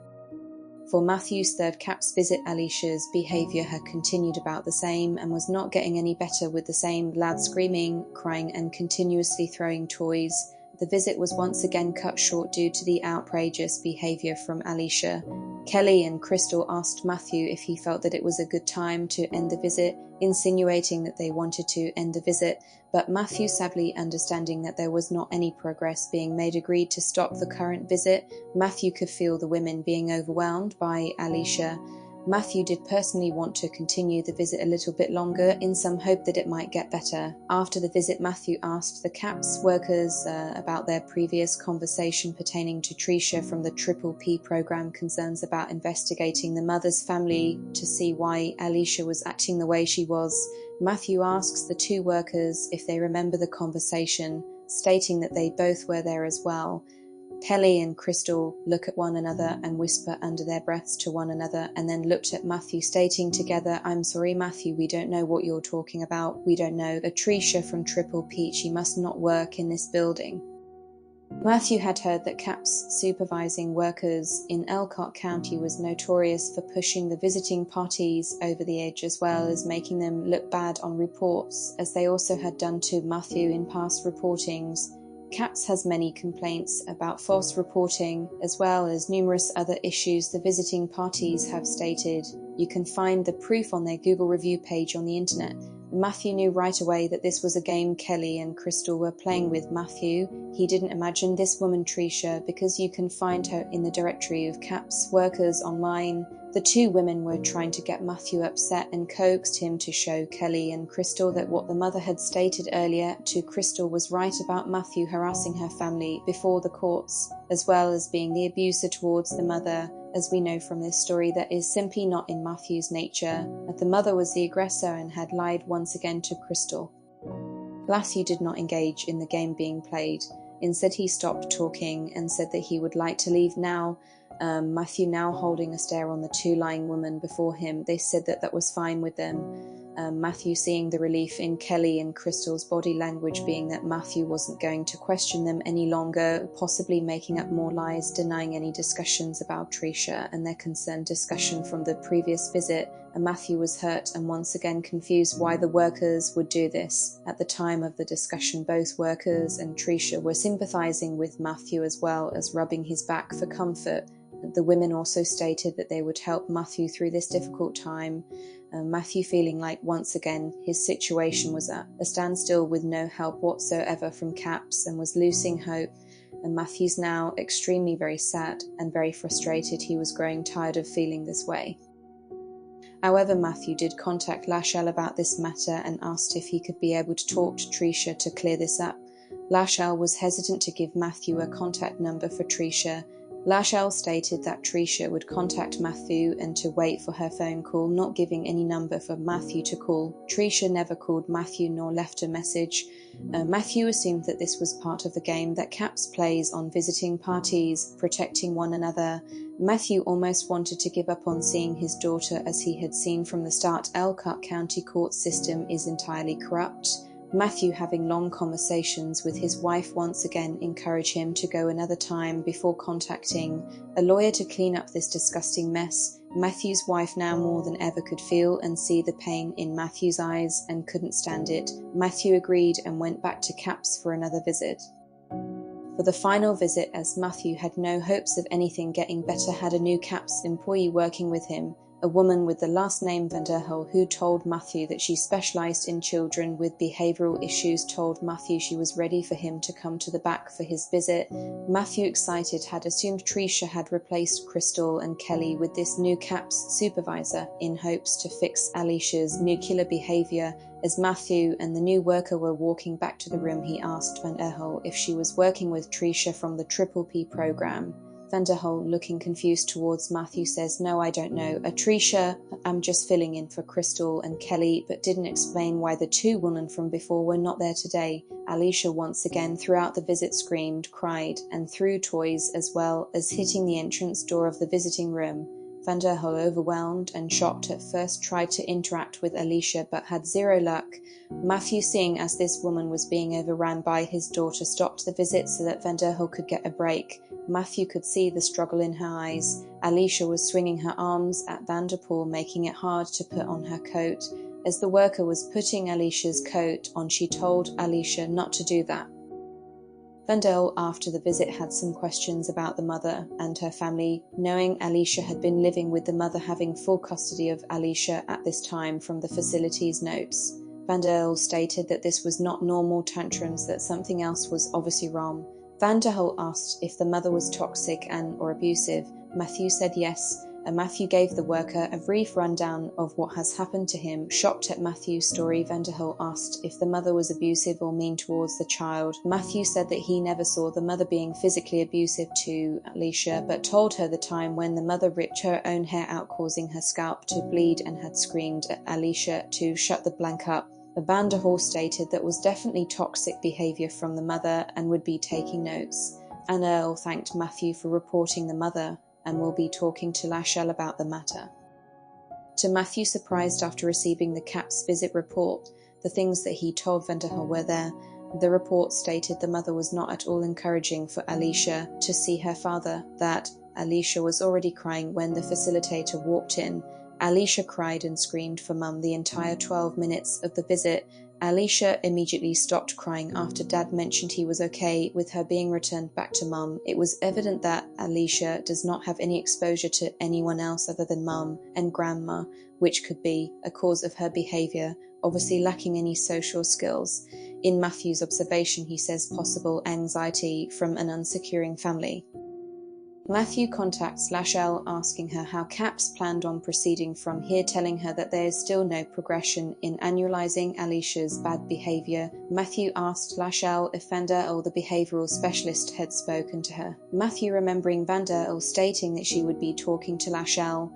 [SPEAKER 1] For Matthew's third CAPS visit, Alicia's behaviour had continued about the same and was not getting any better, with the same lad screaming, crying and continuously throwing toys. The visit was once again cut short due to the outrageous behaviour from Alicia. Kelly and Crystal asked Matthew if he felt that it was a good time to end the visit, insinuating that they wanted to end the visit, but Matthew, sadly understanding that there was not any progress being made, agreed to stop the current visit. Matthew could feel the women being overwhelmed by Alicia. Matthew did personally want to continue the visit a little bit longer in some hope that it might get better. After the visit, Matthew asked the CAPS workers about their previous conversation pertaining to Tricia from the Triple P program, concerns about investigating the mother's family to see why Alicia was acting the way she was. Matthew asks the two workers if they remember the conversation, stating that they both were there as well. Kelly and Crystal look at one another and whisper under their breaths to one another, and then looked at Matthew, stating together, "I'm sorry, Matthew, we don't know what you're talking about. We don't know. Tricia from Triple P, she must not work in this building." Matthew had heard that CAPS supervising workers in Elkhart County was notorious for pushing the visiting parties over the edge, as well as making them look bad on reports, as they also had done to Matthew in past reportings. CAPS has many complaints about false reporting, as well as numerous other issues the visiting parties have stated. You can find the proof on their Google review page on the internet. Matthew knew right away that this was a game Kelly and Crystal were playing with Matthew. He didn't imagine this woman Tricia, because you can find her in the directory of CAPS workers online. The two women were trying to get Matthew upset and coaxed him to show Kelly and Crystal that what the mother had stated earlier to Crystal was right about Matthew harassing her family before the courts, as well as being the abuser towards the mother. As we know from this story, that is simply not in Matthew's nature, that the mother was the aggressor and had lied once again to Crystal. Matthew did not engage in the game being played. Instead, he stopped talking and said that he would like to leave now. Matthew now holding a stare on the two lying women before him. They said that that was fine with them. Matthew seeing the relief in Kelly and Crystal's body language, being that Matthew wasn't going to question them any longer, possibly making up more lies, denying any discussions about Tricia and their concerned discussion from the previous visit. And Matthew was hurt and once again confused why the workers would do this. At the time of the discussion, both workers and Tricia were sympathizing with Matthew, as well as rubbing his back for comfort. The women also stated that they would help Matthew through this difficult time. Matthew feeling like once again his situation was at a standstill with no help whatsoever from CAPS, and was losing hope. And Matthew's now extremely very sad and very frustrated. He was growing tired of feeling this way. However, Matthew did contact Lachelle about this matter and asked if he could be able to talk to Tricia to clear this up. Lachelle was hesitant to give Matthew a contact number for Tricia. Lachelle stated that Tricia would contact Matthew and to wait for her phone call, not giving any number for Matthew to call. Tricia never called Matthew nor left a message. Matthew assumed that this was part of the game that CAPS plays on visiting parties, protecting one another. Matthew almost wanted to give up on seeing his daughter, as he had seen from the start Elkhart County court system is entirely corrupt. Matthew, having long conversations with his wife, once again encouraged him to go another time before contacting a lawyer to clean up this disgusting mess. Matthew's wife now more than ever could feel and see the pain in Matthew's eyes and couldn't stand it. Matthew agreed and went back to CAPS for another visit. For the final visit, as Matthew had no hopes of anything getting better, had a new CAPS employee working with him, a woman with the last name Van der Hul, who told Matthew that she specialized in children with behavioral issues, told Matthew she was ready for him to come to the back for his visit. Matthew, excited, had assumed Tricia had replaced Crystal and Kelly with this new CAPS supervisor in hopes to fix Alicia's nuclear behavior. As Matthew and the new worker were walking back to the room, he asked Van der Hul if she was working with Tricia from the Triple P program. Van der Hul, looking confused towards Matthew, says, "No, I don't know. Tricia, I'm just filling in for Crystal and Kelly," but didn't explain why the two women from before were not there today. Alicia once again throughout the visit screamed, cried, and threw toys, as well as hitting the entrance door of the visiting room. Van der Hul, overwhelmed and shocked at first, tried to interact with Alicia but had zero luck. Matthew, seeing as this woman was being overrun by his daughter, stopped the visit so that Van der Hul could get a break. Matthew could see the struggle in her eyes. Alicia was swinging her arms at Vanderpool, making it hard to put on her coat. As the worker was putting Alicia's coat on, she told Alicia not to do that. Van der Hul, after the visit, had some questions about the mother and her family, knowing Alicia had been living with the mother, having full custody of Alicia at this time from the facility's notes. Van der Hul stated that this was not normal tantrums, that something else was obviously wrong. Van der Hul asked if the mother was toxic and or abusive. Matthew said yes. and Matthew gave the worker a brief rundown of what has happened to him. Shocked at Matthew's story, Vanderhill asked if the mother was abusive or mean towards the child. Matthew said that he never saw the mother being physically abusive to Alicia, but told her the time when the mother ripped her own hair out, causing her scalp to bleed, and had screamed at Alicia to shut the blank up. Vanderhill stated that was definitely toxic behaviour from the mother and would be taking notes. An Earl thanked Matthew for reporting the mother and will be talking to Lachelle about the matter. To Matthew's surprise, after receiving the CAP's visit report, the things that he told Vanderhill were there. The report stated the mother was not at all encouraging for Alicia to see her father, that Alicia was already crying when the facilitator walked in. Alicia cried and screamed for Mum the entire 12 minutes of the visit. Alicia immediately stopped crying after Dad mentioned he was okay with her being returned back to Mum. It was evident that Alicia does not have any exposure to anyone else other than Mum and Grandma, which could be a cause of her behaviour, obviously lacking any social skills. In Matthew's observation, he says possible anxiety from an unsecuring family. Matthew contacts Lachelle asking her how CAPS planned on proceeding from here, telling her that there is still no progression in annualizing Alicia's bad behaviour. Matthew asked Lachelle if Vanderhill, the behavioural specialist, had spoken to her. Matthew, remembering Vanderhill stating that she would be talking to Lachelle,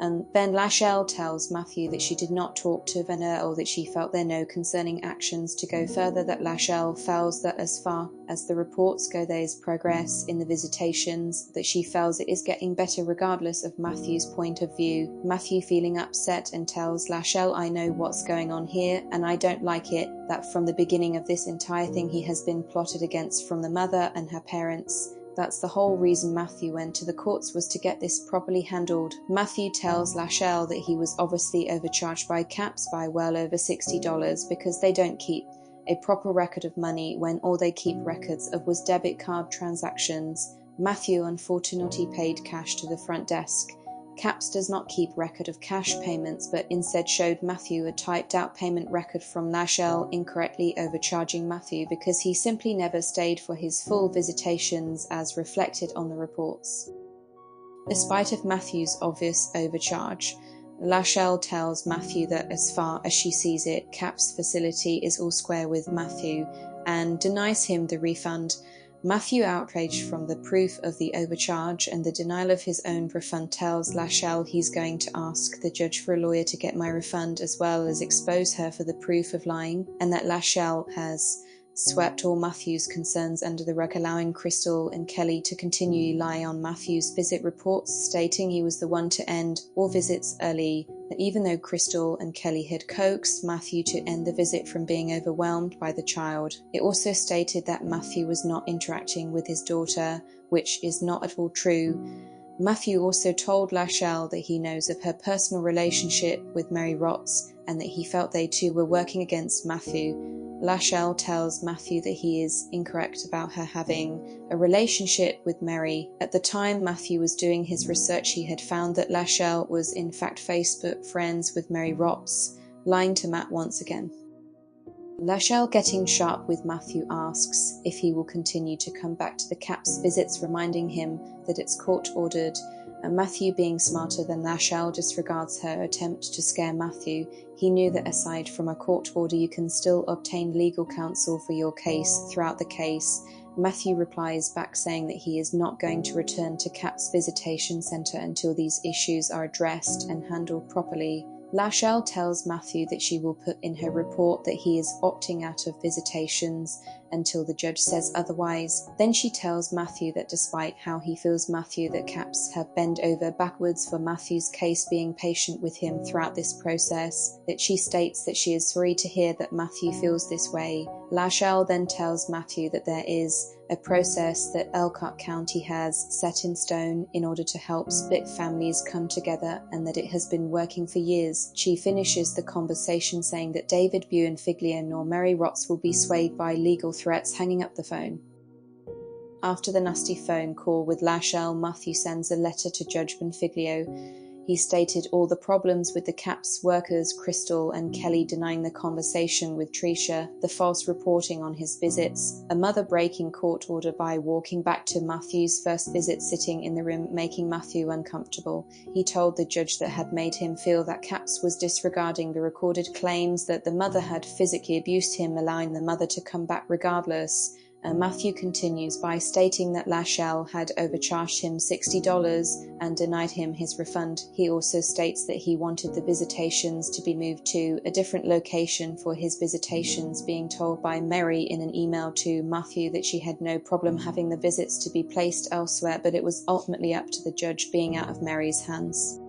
[SPEAKER 1] and then Lachelle tells Matthew that she did not talk to Vanderhill, that she felt there no concerning actions to go further, that Lachelle feels that as far as the reports go there is progress in the visitations, that she feels it is getting better regardless of Matthew's point of view. Matthew, feeling upset, and tells Lachelle, I know what's going on here and I don't like it, that from the beginning of this entire thing he has been plotted against from the mother and her parents. That's the whole reason Matthew went to the courts, was to get this properly handled. Matthew tells Lachelle that he was obviously overcharged by CAPS by well over $60 because they don't keep a proper record of money when all they keep records of was debit card transactions. Matthew unfortunately paid cash to the front desk. CAPS does not keep record of cash payments, but instead showed Matthew a typed out payment record from Lachelle, incorrectly overcharging Matthew because he simply never stayed for his full visitations as reflected on the reports. Despite of Matthew's obvious overcharge, Lachelle tells Matthew that as far as she sees it, CAP's facility is all square with Matthew and denies him the refund. Matthew, outraged from the proof of the overcharge and the denial of his own refund, tells Lachelle he's going to ask the judge for a lawyer to get my refund as well as expose her for the proof of lying, and that Lachelle has swept all Matthew's concerns under the rug, allowing Crystal and Kelly to continue lie on Matthew's visit reports, stating he was the one to end all visits early, that even though Crystal and Kelly had coaxed Matthew to end the visit from being overwhelmed by the child. It also stated that Matthew was not interacting with his daughter, which is not at all true. Matthew also told Lachelle that he knows of her personal relationship with Mary Rotz and that he felt they too were working against Matthew. Lachelle tells Matthew that he is incorrect about her having a relationship with Mary. At the time Matthew was doing his research, he had found that Lachelle was in fact Facebook friends with Mary Rotz, lying to Matt once again. Lachelle, getting sharp with Matthew, asks if he will continue to come back to the CAPS visits, reminding him that it's court-ordered, and Matthew, being smarter than Lachelle, disregards her attempt to scare Matthew. He knew that aside from a court order, you can still obtain legal counsel for your case throughout the case. Matthew replies back saying that he is not going to return to CAPS Visitation Centre until these issues are addressed and handled properly. Lachelle tells Matthew that she will put in her report that he is opting out of visitations until the judge says otherwise. Then she tells Matthew that despite how he feels Matthew, that CAPS have bent over backwards for Matthew's case, being patient with him throughout this process, that she states that she is sorry to hear that Matthew feels this way. Lachelle then tells Matthew that there is a process that Elkhart County has set in stone in order to help split families come together and that it has been working for years. She finishes the conversation saying that David Buenfiglio nor Mary Rotz will be swayed by legal threats, hanging up the phone. After the nasty phone call with Lachelle, Matthew sends a letter to Judge Buenfiglio. He stated all the problems with the CAPS workers, Crystal and Kelly denying the conversation with Tricia, the false reporting on his visits, a mother breaking court order by walking back to Matthew's first visit, sitting in the room, making Matthew uncomfortable. He told the judge that had made him feel that CAPS was disregarding the recorded claims that the mother had physically abused him, allowing the mother to come back regardless. Matthew continues by stating that Lachelle had overcharged him $60 and denied him his refund. He also states that he wanted the visitations to be moved to a different location for his visitations, being told by Mary in an email to Matthew that she had no problem having the visits to be placed elsewhere, but it was ultimately up to the judge, being out of Mary's hands.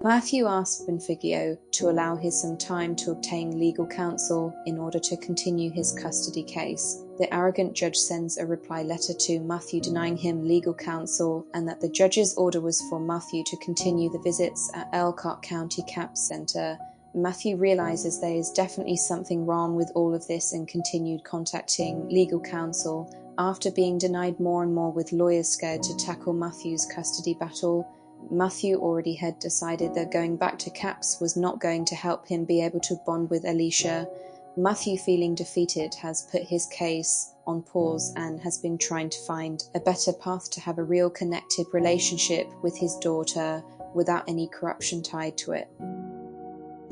[SPEAKER 1] Matthew asked Benfigio to allow him some time to obtain legal counsel in order to continue his custody case. The arrogant judge sends a reply letter to Matthew denying him legal counsel, and that the judge's order was for Matthew to continue the visits at Elkhart County CAPS Center. Matthew realizes there is definitely something wrong with all of this and continued contacting legal counsel. After being denied more and more, with lawyers scared to tackle Matthew's custody battle, Matthew already had decided that going back to CAPS was not going to help him be able to bond with Alicia. Matthew, feeling defeated, has put his case on pause and has been trying to find a better path to have a real connected relationship with his daughter without any corruption tied to it.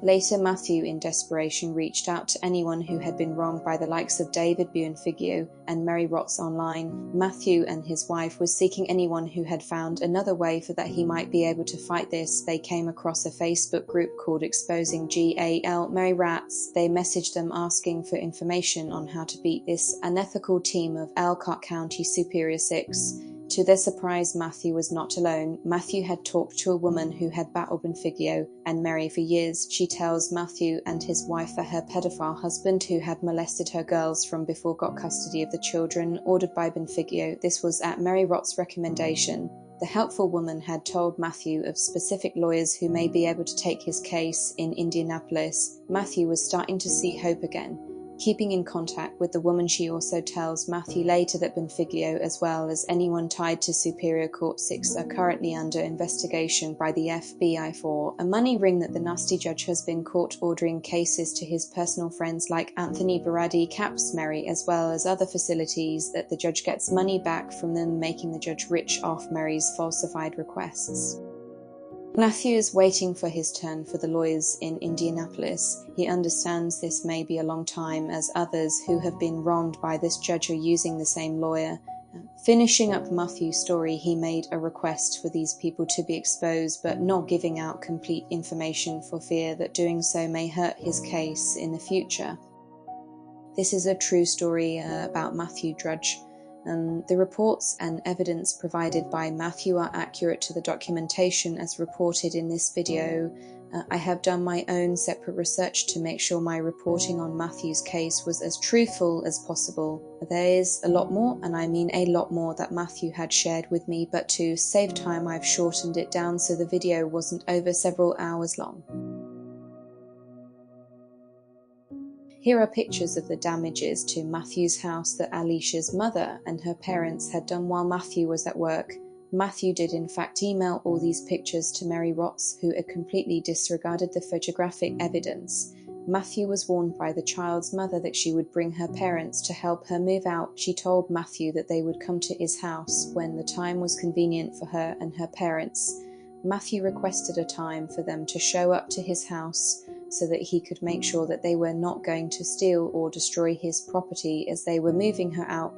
[SPEAKER 1] Later, Matthew, in desperation, reached out to anyone who had been wronged by the likes of David Buenfigio and Mary Rotz online. Matthew and his wife was seeking anyone who had found another way for that he might be able to fight this. They came across a Facebook group called Exposing GAL Mary Rats. They messaged them asking for information on how to beat this unethical team of Elkhart County Superior 6. To their surprise, Matthew was not alone. Matthew had talked to a woman who had battled Benfigio and Mary for years. She tells Matthew and his wife that her pedophile husband, who had molested her girls from before, got custody of the children, ordered by Benfigio. This was at Mary Rott's recommendation. The helpful woman had told Matthew of specific lawyers who may be able to take his case in Indianapolis. Matthew was starting to see hope again. Keeping in contact with the woman, she also tells Matthew later that Benfigio, as well as anyone tied to Superior Court 6, are currently under investigation by the FBI for a money ring that the nasty judge has been caught ordering cases to his personal friends like Anthony Baradi, CAPS Mary, as well as other facilities, that the judge gets money back from them, making the judge rich off Mary's falsified requests. Matthew is waiting for his turn for the lawyers in Indianapolis. He understands this may be a long time, as others who have been wronged by this judge are using the same lawyer. Finishing up Matthew's story, he made a request for these people to be exposed, but not giving out complete information for fear that doing so may hurt his case in the future. This is a true story about Matthew Drudge. The reports and evidence provided by Matthew are accurate to the documentation as reported in this video. I have done my own separate research to make sure my reporting on Matthew's case was as truthful as possible. There is a lot more, and I mean a lot more, that Matthew had shared with me, but to save time I've shortened it down so the video wasn't over several hours long. Here are pictures of the damages to Matthew's house that Alicia's mother and her parents had done while Matthew was at work. Matthew did in fact email all these pictures to Mary Rotz, who had completely disregarded the photographic evidence. Matthew was warned by the child's mother that she would bring her parents to help her move out. She told Matthew that they would come to his house when the time was convenient for her and her parents. Matthew requested a time for them to show up to his house so that he could make sure that they were not going to steal or destroy his property as they were moving her out.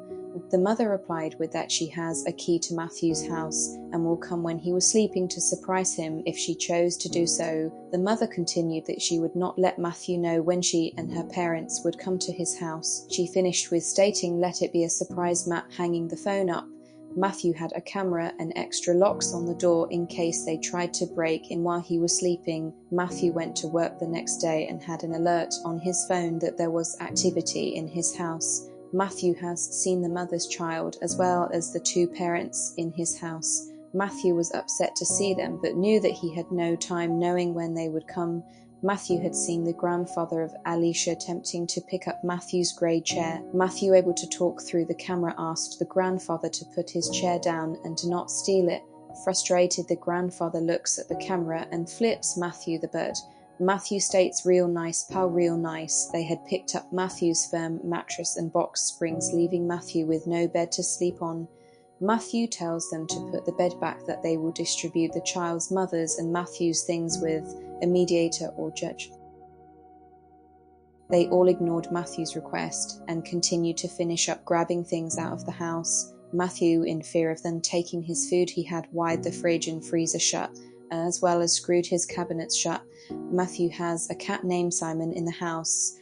[SPEAKER 1] The mother replied with that she has a key to Matthew's house and will come when he was sleeping to surprise him if she chose to do so. The mother continued that she would not let Matthew know when she and her parents would come to his house. She finished with stating, "Let it be a surprise, Matt," hanging the phone up. Matthew had a camera and extra locks on the door in case they tried to break in while he was sleeping. Matthew went to work the next day and had an alert on his phone that there was activity in his house. Matthew has seen the mother's child as well as the two parents in his house. Matthew was upset to see them, but knew that he had no time knowing when they would come. Matthew had seen the grandfather of Alicia attempting to pick up Matthew's grey chair. Matthew, able to talk through the camera, asked the grandfather to put his chair down and to not steal it. Frustrated, the grandfather looks at the camera and flips Matthew the bird. Matthew states, "Real nice, pal, real nice." They had picked up Matthew's firm mattress and box springs, leaving Matthew with no bed to sleep on. Matthew tells them to put the bed back, that they will distribute the child's mother's and Matthew's things with a mediator or judge. They all ignored Matthew's request and continued to finish up grabbing things out of the house. Matthew, in fear of them taking his food, he had wired the fridge and freezer shut, as well as screwed his cabinets shut. Matthew has a cat named Simon in the house.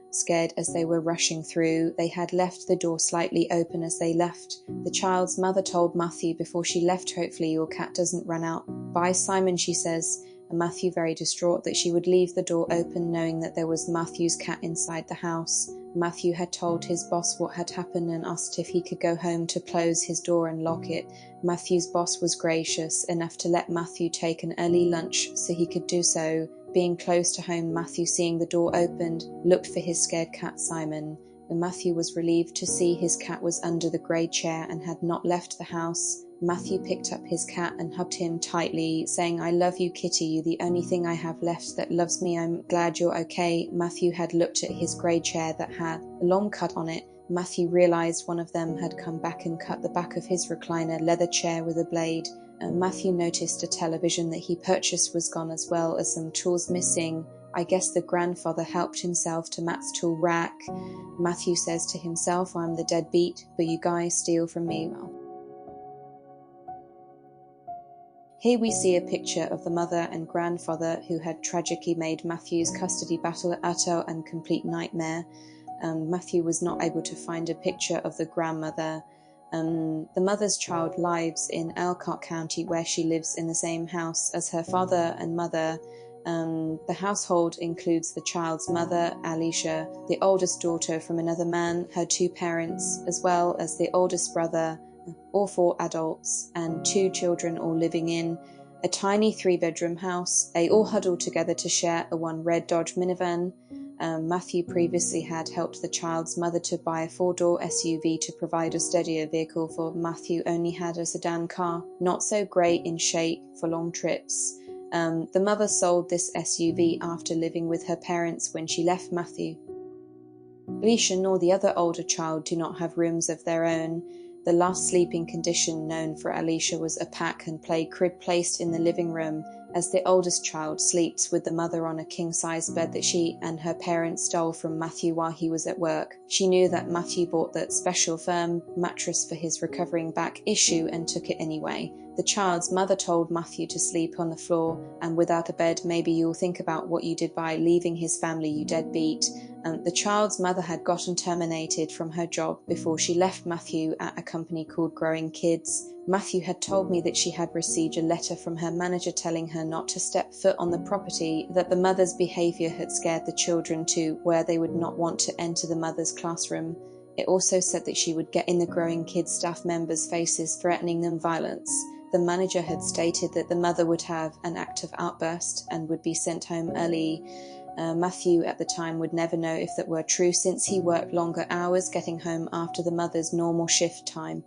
[SPEAKER 1] Scared as they were rushing through, they had left the door slightly open as they left. The child's mother told Matthew before she left, "Hopefully your cat doesn't run out." "Bye, Simon," she says, and Matthew, very distraught that she would leave the door open, knowing that there was Matthew's cat inside the house. Matthew had told his boss what had happened and asked if he could go home to close his door and lock it. Matthew's boss was gracious enough to let Matthew take an early lunch so he could do so. Being close to home, Matthew, seeing the door opened, looked for his scared cat Simon. And Matthew was relieved to see his cat was under the grey chair and had not left the house. Matthew picked up his cat and hugged him tightly, saying, "I love you, Kitty, you're the only thing I have left that loves me. I'm glad you're okay." Matthew had looked at his grey chair that had a long cut on it. Matthew realised one of them had come back and cut the back of his recliner leather chair with a blade. Matthew noticed a television that he purchased was gone, as well as some tools missing. I guess the grandfather helped himself to Matt's tool rack. Matthew says to himself, "I'm the deadbeat, but you guys steal from me." Well, here we see a picture of the mother and grandfather who had tragically made Matthew's custody battle an utter and complete nightmare. Matthew was not able to find a picture of the grandmother. The mother's child lives in Elkhart County, where she lives in the same house as her father and mother. The household includes the child's mother, Alicia, the oldest daughter from another man, her two parents, as well as the oldest brother, all four adults, and two children, all living in a tiny 3-bedroom house. They all huddled together to share a one red Dodge minivan. Matthew previously had helped the child's mother to buy a 4-door SUV to provide a steadier vehicle, for Matthew only had a sedan car, not so great in shape for long trips. The mother sold this SUV after living with her parents when she left Matthew. Alicia nor the other older child do not have rooms of their own. The last sleeping condition known for Alicia was a pack and play crib placed in the living room, as the oldest child sleeps with the mother on a king-size bed that she and her parents stole from Matthew while he was at work. She knew that Matthew bought that special firm mattress for his recovering back issue and took it anyway. The child's mother told Matthew to sleep on the floor, and without a bed, maybe you'll think about what you did by leaving his family, you deadbeat. The child's mother had gotten terminated from her job before she left Matthew at a company called Growing Kids. Matthew had told me that she had received a letter from her manager telling her not to step foot on the property, that the mother's behaviour had scared the children to where they would not want to enter the mother's classroom. It also said that she would get in the Growing Kids staff members' faces, threatening them violence. The manager had stated that the mother would have an active outburst and would be sent home early. Matthew at the time would never know if that were true, since he worked longer hours getting home after the mother's normal shift time.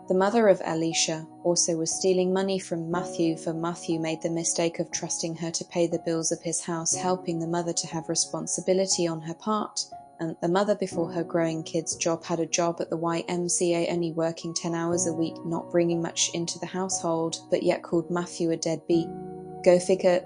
[SPEAKER 1] The mother of Alicia also was stealing money from Matthew, for Matthew made the mistake of trusting her to pay the bills of his house, helping the mother to have responsibility on her part. And the mother, before her Growing Kids job, had a job at the YMCA, only working 10 hours a week, not bringing much into the household, but yet called Matthew a deadbeat. Go figure.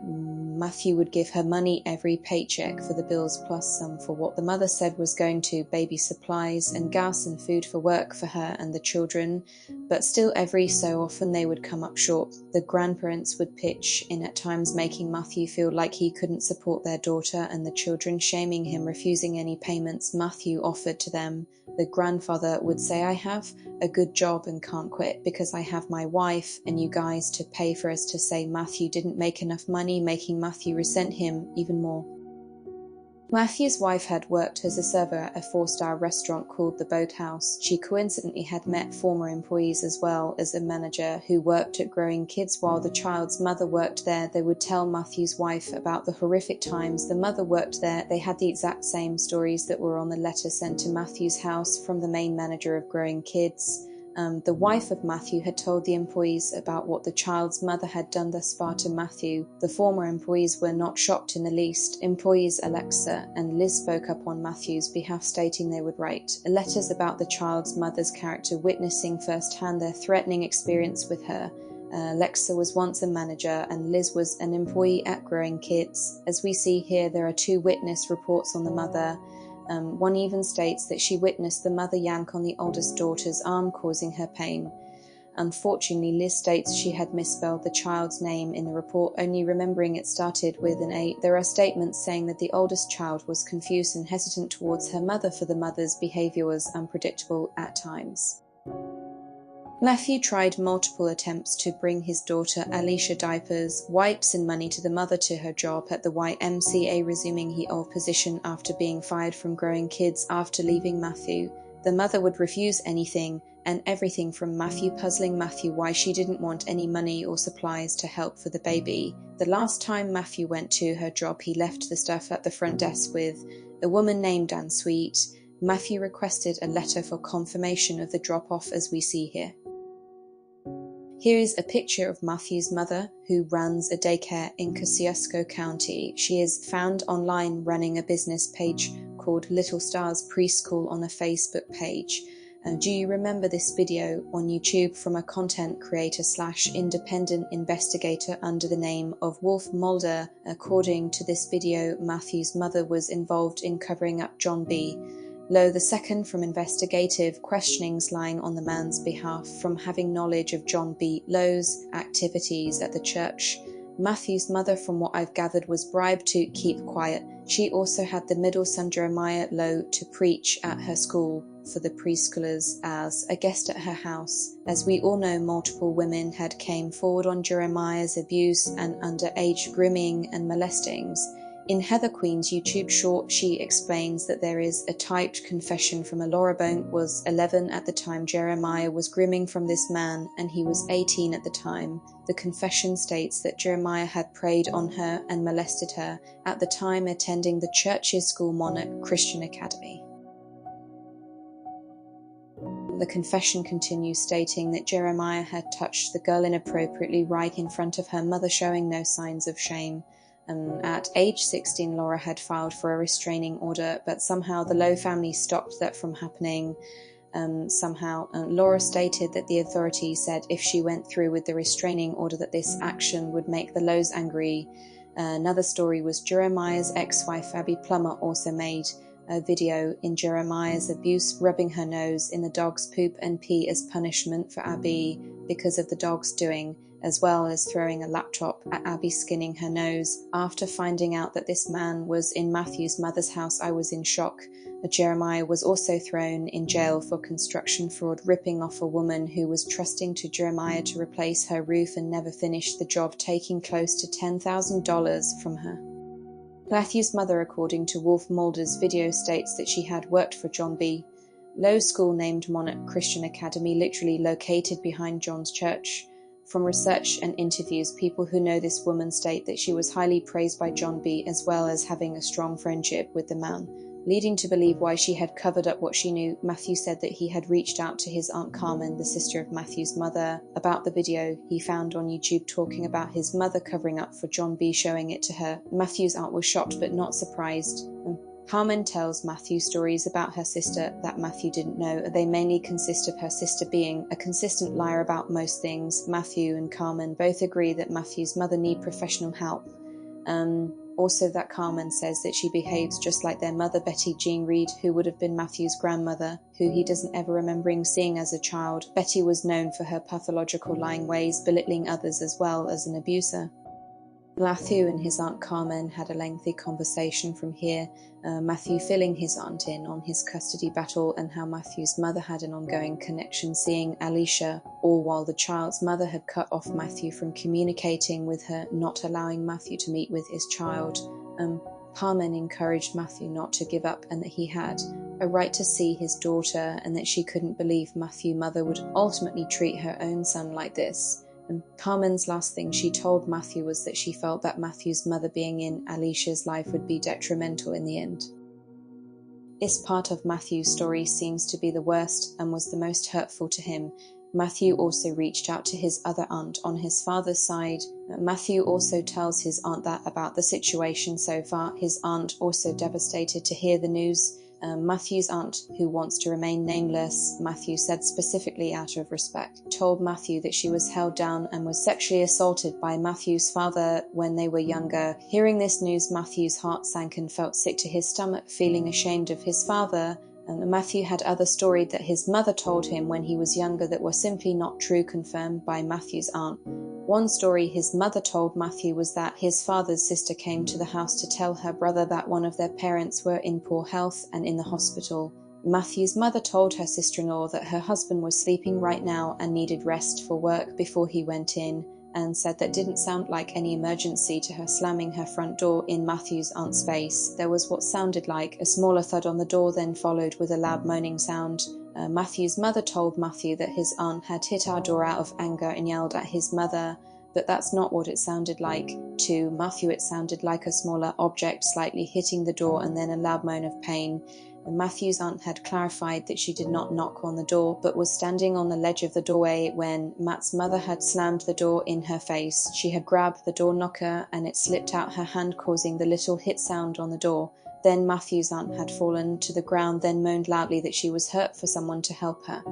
[SPEAKER 1] Matthew would give her money every paycheck for the bills, plus some for what the mother said was going to baby supplies and gas and food for work for her and the children, but still every so often they would come up short. The grandparents would pitch in at times, making Matthew feel like he couldn't support their daughter, and the children shaming him, refusing any payments Matthew offered to them. The grandfather would say, "I have a good job and can't quit because I have my wife and you guys to pay for us," to say Matthew didn't make enough money, making Matthew resent him even more. Matthew's wife had worked as a server at a 4-star restaurant called the Boathouse. She coincidentally had met former employees as well as a manager who worked at Growing Kids while the child's mother worked there. They would tell Matthew's wife about the horrific times the mother worked there. They had the exact same stories that were on the letter sent to Matthew's house from the main manager of Growing Kids. The wife of Matthew had told the employees about what the child's mother had done thus far to Matthew. The former employees were not shocked in the least. Employees Alexa and Liz spoke up on Matthew's behalf, stating they would write letters about the child's mother's character, witnessing firsthand their threatening experience with her. Alexa was once a manager and Liz was an employee at Growing Kids. As we see here, there are 2 witness reports on the mother. One even states that she witnessed the mother yank on the oldest daughter's arm, causing her pain. Unfortunately, Liz states she had misspelled the child's name in the report, only remembering it started with an A. There are statements saying that the oldest child was confused and hesitant towards her mother, for the mother's behavior was unpredictable at times. Matthew tried multiple attempts to bring his daughter Alicia diapers, wipes and money to the mother to her job at the YMCA, resuming his old position after being fired from Growing Kids after leaving Matthew. The mother would refuse anything and everything from Matthew, puzzling Matthew why she didn't want any money or supplies to help for the baby. The last time Matthew went to her job, he left the stuff at the front desk with a woman named Anne Sweet. Matthew requested a letter for confirmation of the drop-off, as we see here. Here is a picture of Matthew's mother, who runs a daycare in Kosciuszko County. She is found online running a business page called Little Stars Preschool on a Facebook page. Do you remember this video on YouTube from a content creator / independent investigator under the name of Wolf Mulder? According to this video, Matthew's mother was involved in covering up John B. Lowe II from investigative questionings lying on the man's behalf from having knowledge of John B. Lowe's activities at the church. Matthew's mother, from what I've gathered, was bribed to keep quiet. She also had the middle son Jeremiah Lowe to preach at her school for the preschoolers as a guest at her house. As we all know, multiple women had came forward on Jeremiah's abuse and underage grooming and molestings. In Heather Queen's YouTube short, she explains that there is a typed confession from a Laura Bone was 11 at the time Jeremiah was grooming from this man, and he was 18 at the time. The confession states that Jeremiah had preyed on her and molested her at the time attending the church's school Monarch Christian Academy. The confession continues, stating that Jeremiah had touched the girl inappropriately right in front of her mother, showing no signs of shame. At age 16, Laura had filed for a restraining order, but somehow the Lowe family stopped that from happening. Laura stated that the authorities said if she went through with the restraining order that this action would make the Lowes angry. Another story was Jeremiah's ex-wife Abby Plummer also made a video in Jeremiah's abuse, rubbing her nose in the dog's poop and pee as punishment for Abby because of the dog's doing, as well as throwing a laptop at Abby skinning her nose. After finding out that this man was in Matthew's mother's house, I was in shock. Jeremiah was also thrown in jail for construction fraud, ripping off a woman who was trusting to Jeremiah to replace her roof and never finished the job, taking close to $10,000 from her. Matthew's mother, according to Wolf Mulder's video, states that she had worked for John B. Lowe's school named Monarch Christian Academy, literally located behind John's church. From research and interviews, people who know this woman state that she was highly praised by John B., as well as having a strong friendship with the man, leading to believe why she had covered up what she knew. Matthew said that he had reached out to his Aunt Carmen, the sister of Matthew's mother, about the video he found on YouTube talking about his mother covering up for John B., showing it to her. Matthew's aunt was shocked but not surprised. Carmen tells Matthew stories about her sister that Matthew didn't know. They mainly consist of her sister being a consistent liar about most things. Matthew and Carmen both agree that Matthew's mother needs professional help. Also that Carmen says that she behaves just like their mother, Betty Jean Reed, who would have been Matthew's grandmother, who he doesn't ever remembering seeing as a child. Betty was known for her pathological lying ways, belittling others as well as an abuser. Matthew and his Aunt Carmen had a lengthy conversation from here, Matthew filling his aunt in on his custody battle and how Matthew's mother had an ongoing connection seeing Alicia, all while the child's mother had cut off Matthew from communicating with her, not allowing Matthew to meet with his child. Carmen encouraged Matthew not to give up and that he had a right to see his daughter and that she couldn't believe Matthew's mother would ultimately treat her own son like this. And Carmen's last thing she told Matthew was that she felt that Matthew's mother being in Alicia's life would be detrimental in the end. This part of Matthew's story seems to be the worst and was the most hurtful to him. Matthew also reached out to his other aunt on his father's side. Matthew also tells his aunt that about the situation so far. His aunt also devastated to hear the news. Matthew's aunt, who wants to remain nameless, Matthew said specifically out of respect, told Matthew that she was held down and was sexually assaulted by Matthew's father when they were younger. Hearing this news, Matthew's heart sank and felt sick to his stomach, feeling ashamed of his father. Matthew had other stories that his mother told him when he was younger that were simply not true, confirmed by Matthew's aunt. One story his mother told Matthew was that his father's sister came to the house to tell her brother that one of their parents were in poor health and in the hospital. Matthew's mother told her sister-in-law that her husband was sleeping right now and needed rest for work before he went in, and said that didn't sound like any emergency to her slamming her front door in Matthew's aunt's face. There was what sounded like a smaller thud on the door, then followed with a loud moaning sound. Matthew's mother told Matthew that his aunt had hit our door out of anger and yelled at his mother, but that's not what it sounded like. To Matthew, it sounded like a smaller object slightly hitting the door and then a loud moan of pain. Matthew's aunt had clarified that she did not knock on the door, but was standing on the ledge of the doorway when Matt's mother had slammed the door in her face. She had grabbed the door knocker and it slipped out her hand, causing the little hit sound on the door. Then Matthew's aunt had fallen to the ground, then moaned loudly that she was hurt for someone to help her.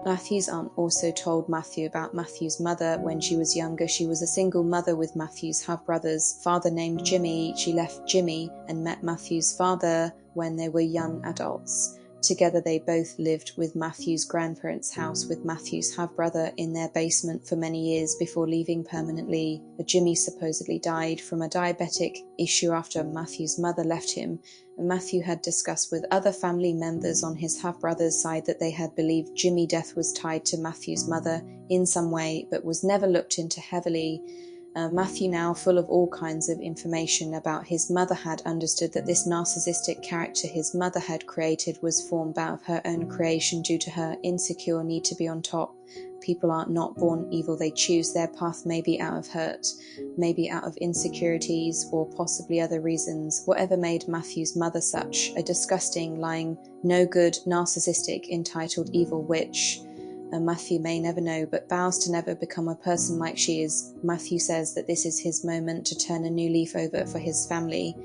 [SPEAKER 1] Matthew's aunt also told Matthew about Matthew's mother when she was younger. She was a single mother with Matthew's half-brother's father named Jimmy. She left Jimmy and met Matthew's father when they were young adults. Together they both lived with Matthew's grandparents' house with Matthew's half-brother in their basement for many years before leaving permanently. Jimmy supposedly died from a diabetic issue after Matthew's mother left him. Matthew had discussed with other family members on his half-brother's side that they had believed Jimmy's death was tied to Matthew's mother in some way, but was never looked into heavily. Matthew, now full of all kinds of information about his mother, had understood that this narcissistic character his mother had created was formed out of her own creation due to her insecure need to be on top. People are not born evil, they choose their path, maybe out of hurt, maybe out of insecurities, or possibly other reasons. Whatever made Matthew's mother such a disgusting, lying, no good, narcissistic, entitled evil witch, Matthew may never know, but vows to never become a person like she is. Matthew says that this is his moment to turn a new leaf over for his family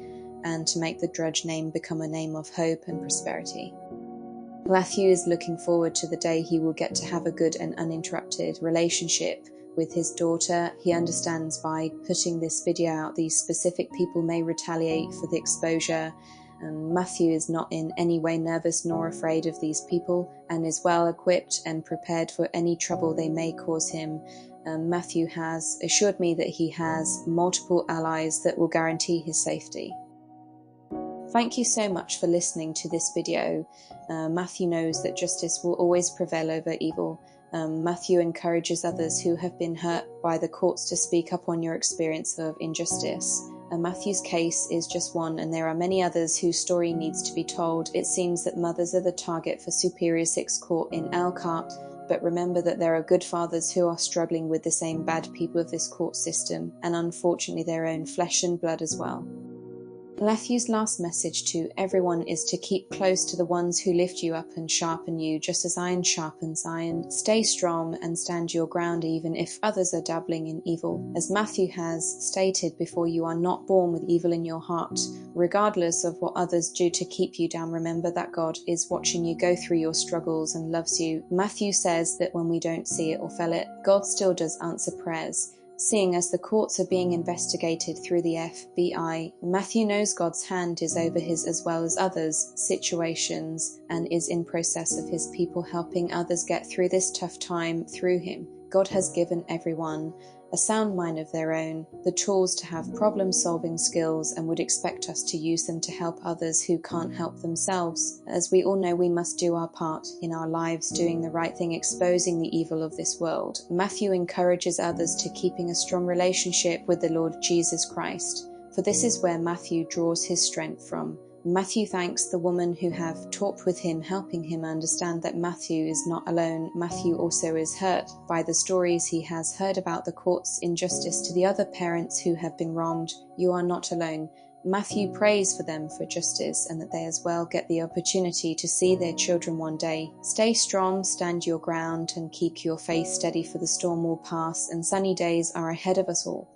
[SPEAKER 1] and to make the Drudge name become a name of hope and prosperity. Matthew is looking forward to the day he will get to have a good and uninterrupted relationship with his daughter. He understands by putting this video out, these specific people may retaliate for the exposure. Matthew is not in any way nervous nor afraid of these people and is well equipped and prepared for any trouble they may cause him. Matthew has assured me that he has multiple allies that will guarantee his safety. Thank you so much for listening to this video. Matthew knows that justice will always prevail over evil. Matthew encourages others who have been hurt by the courts to speak up on your experience of injustice. Matthew's case is just one, and there are many others whose story needs to be told. It seems that mothers are the target for Superior 6 Court in Elkhart, but remember that there are good fathers who are struggling with the same bad people of this court system, and unfortunately their own flesh and blood as well. Matthew's last message to everyone is to keep close to the ones who lift you up and sharpen you, just as iron sharpens iron. Stay strong and stand your ground even if others are dabbling in evil. As Matthew has stated before, you are not born with evil in your heart. Regardless of what others do to keep you down, remember that God is watching you go through your struggles and loves you. Matthew says that when we don't see it or feel it, God still does answer prayers. Seeing as the courts are being investigated through the FBI, Matthew knows God's hand is over his as well as others' situations and is in process of his people helping others get through this tough time through him. God has given everyone a sound mind of their own, the tools to have problem-solving skills, and would expect us to use them to help others who can't help themselves. As we all know, we must do our part in our lives, doing the right thing, exposing the evil of this world. Matthew encourages others to keeping a strong relationship with the Lord Jesus Christ, for this is where Matthew draws his strength from. Matthew thanks the woman who have talked with him, helping him understand that Matthew is not alone. Matthew also is hurt by the stories he has heard about the court's injustice to the other parents who have been wronged. You are not alone. Matthew prays for them for justice and that they as well get the opportunity to see their children one day. Stay strong, stand your ground, and keep your faith steady, for the storm will pass and sunny days are ahead of us all.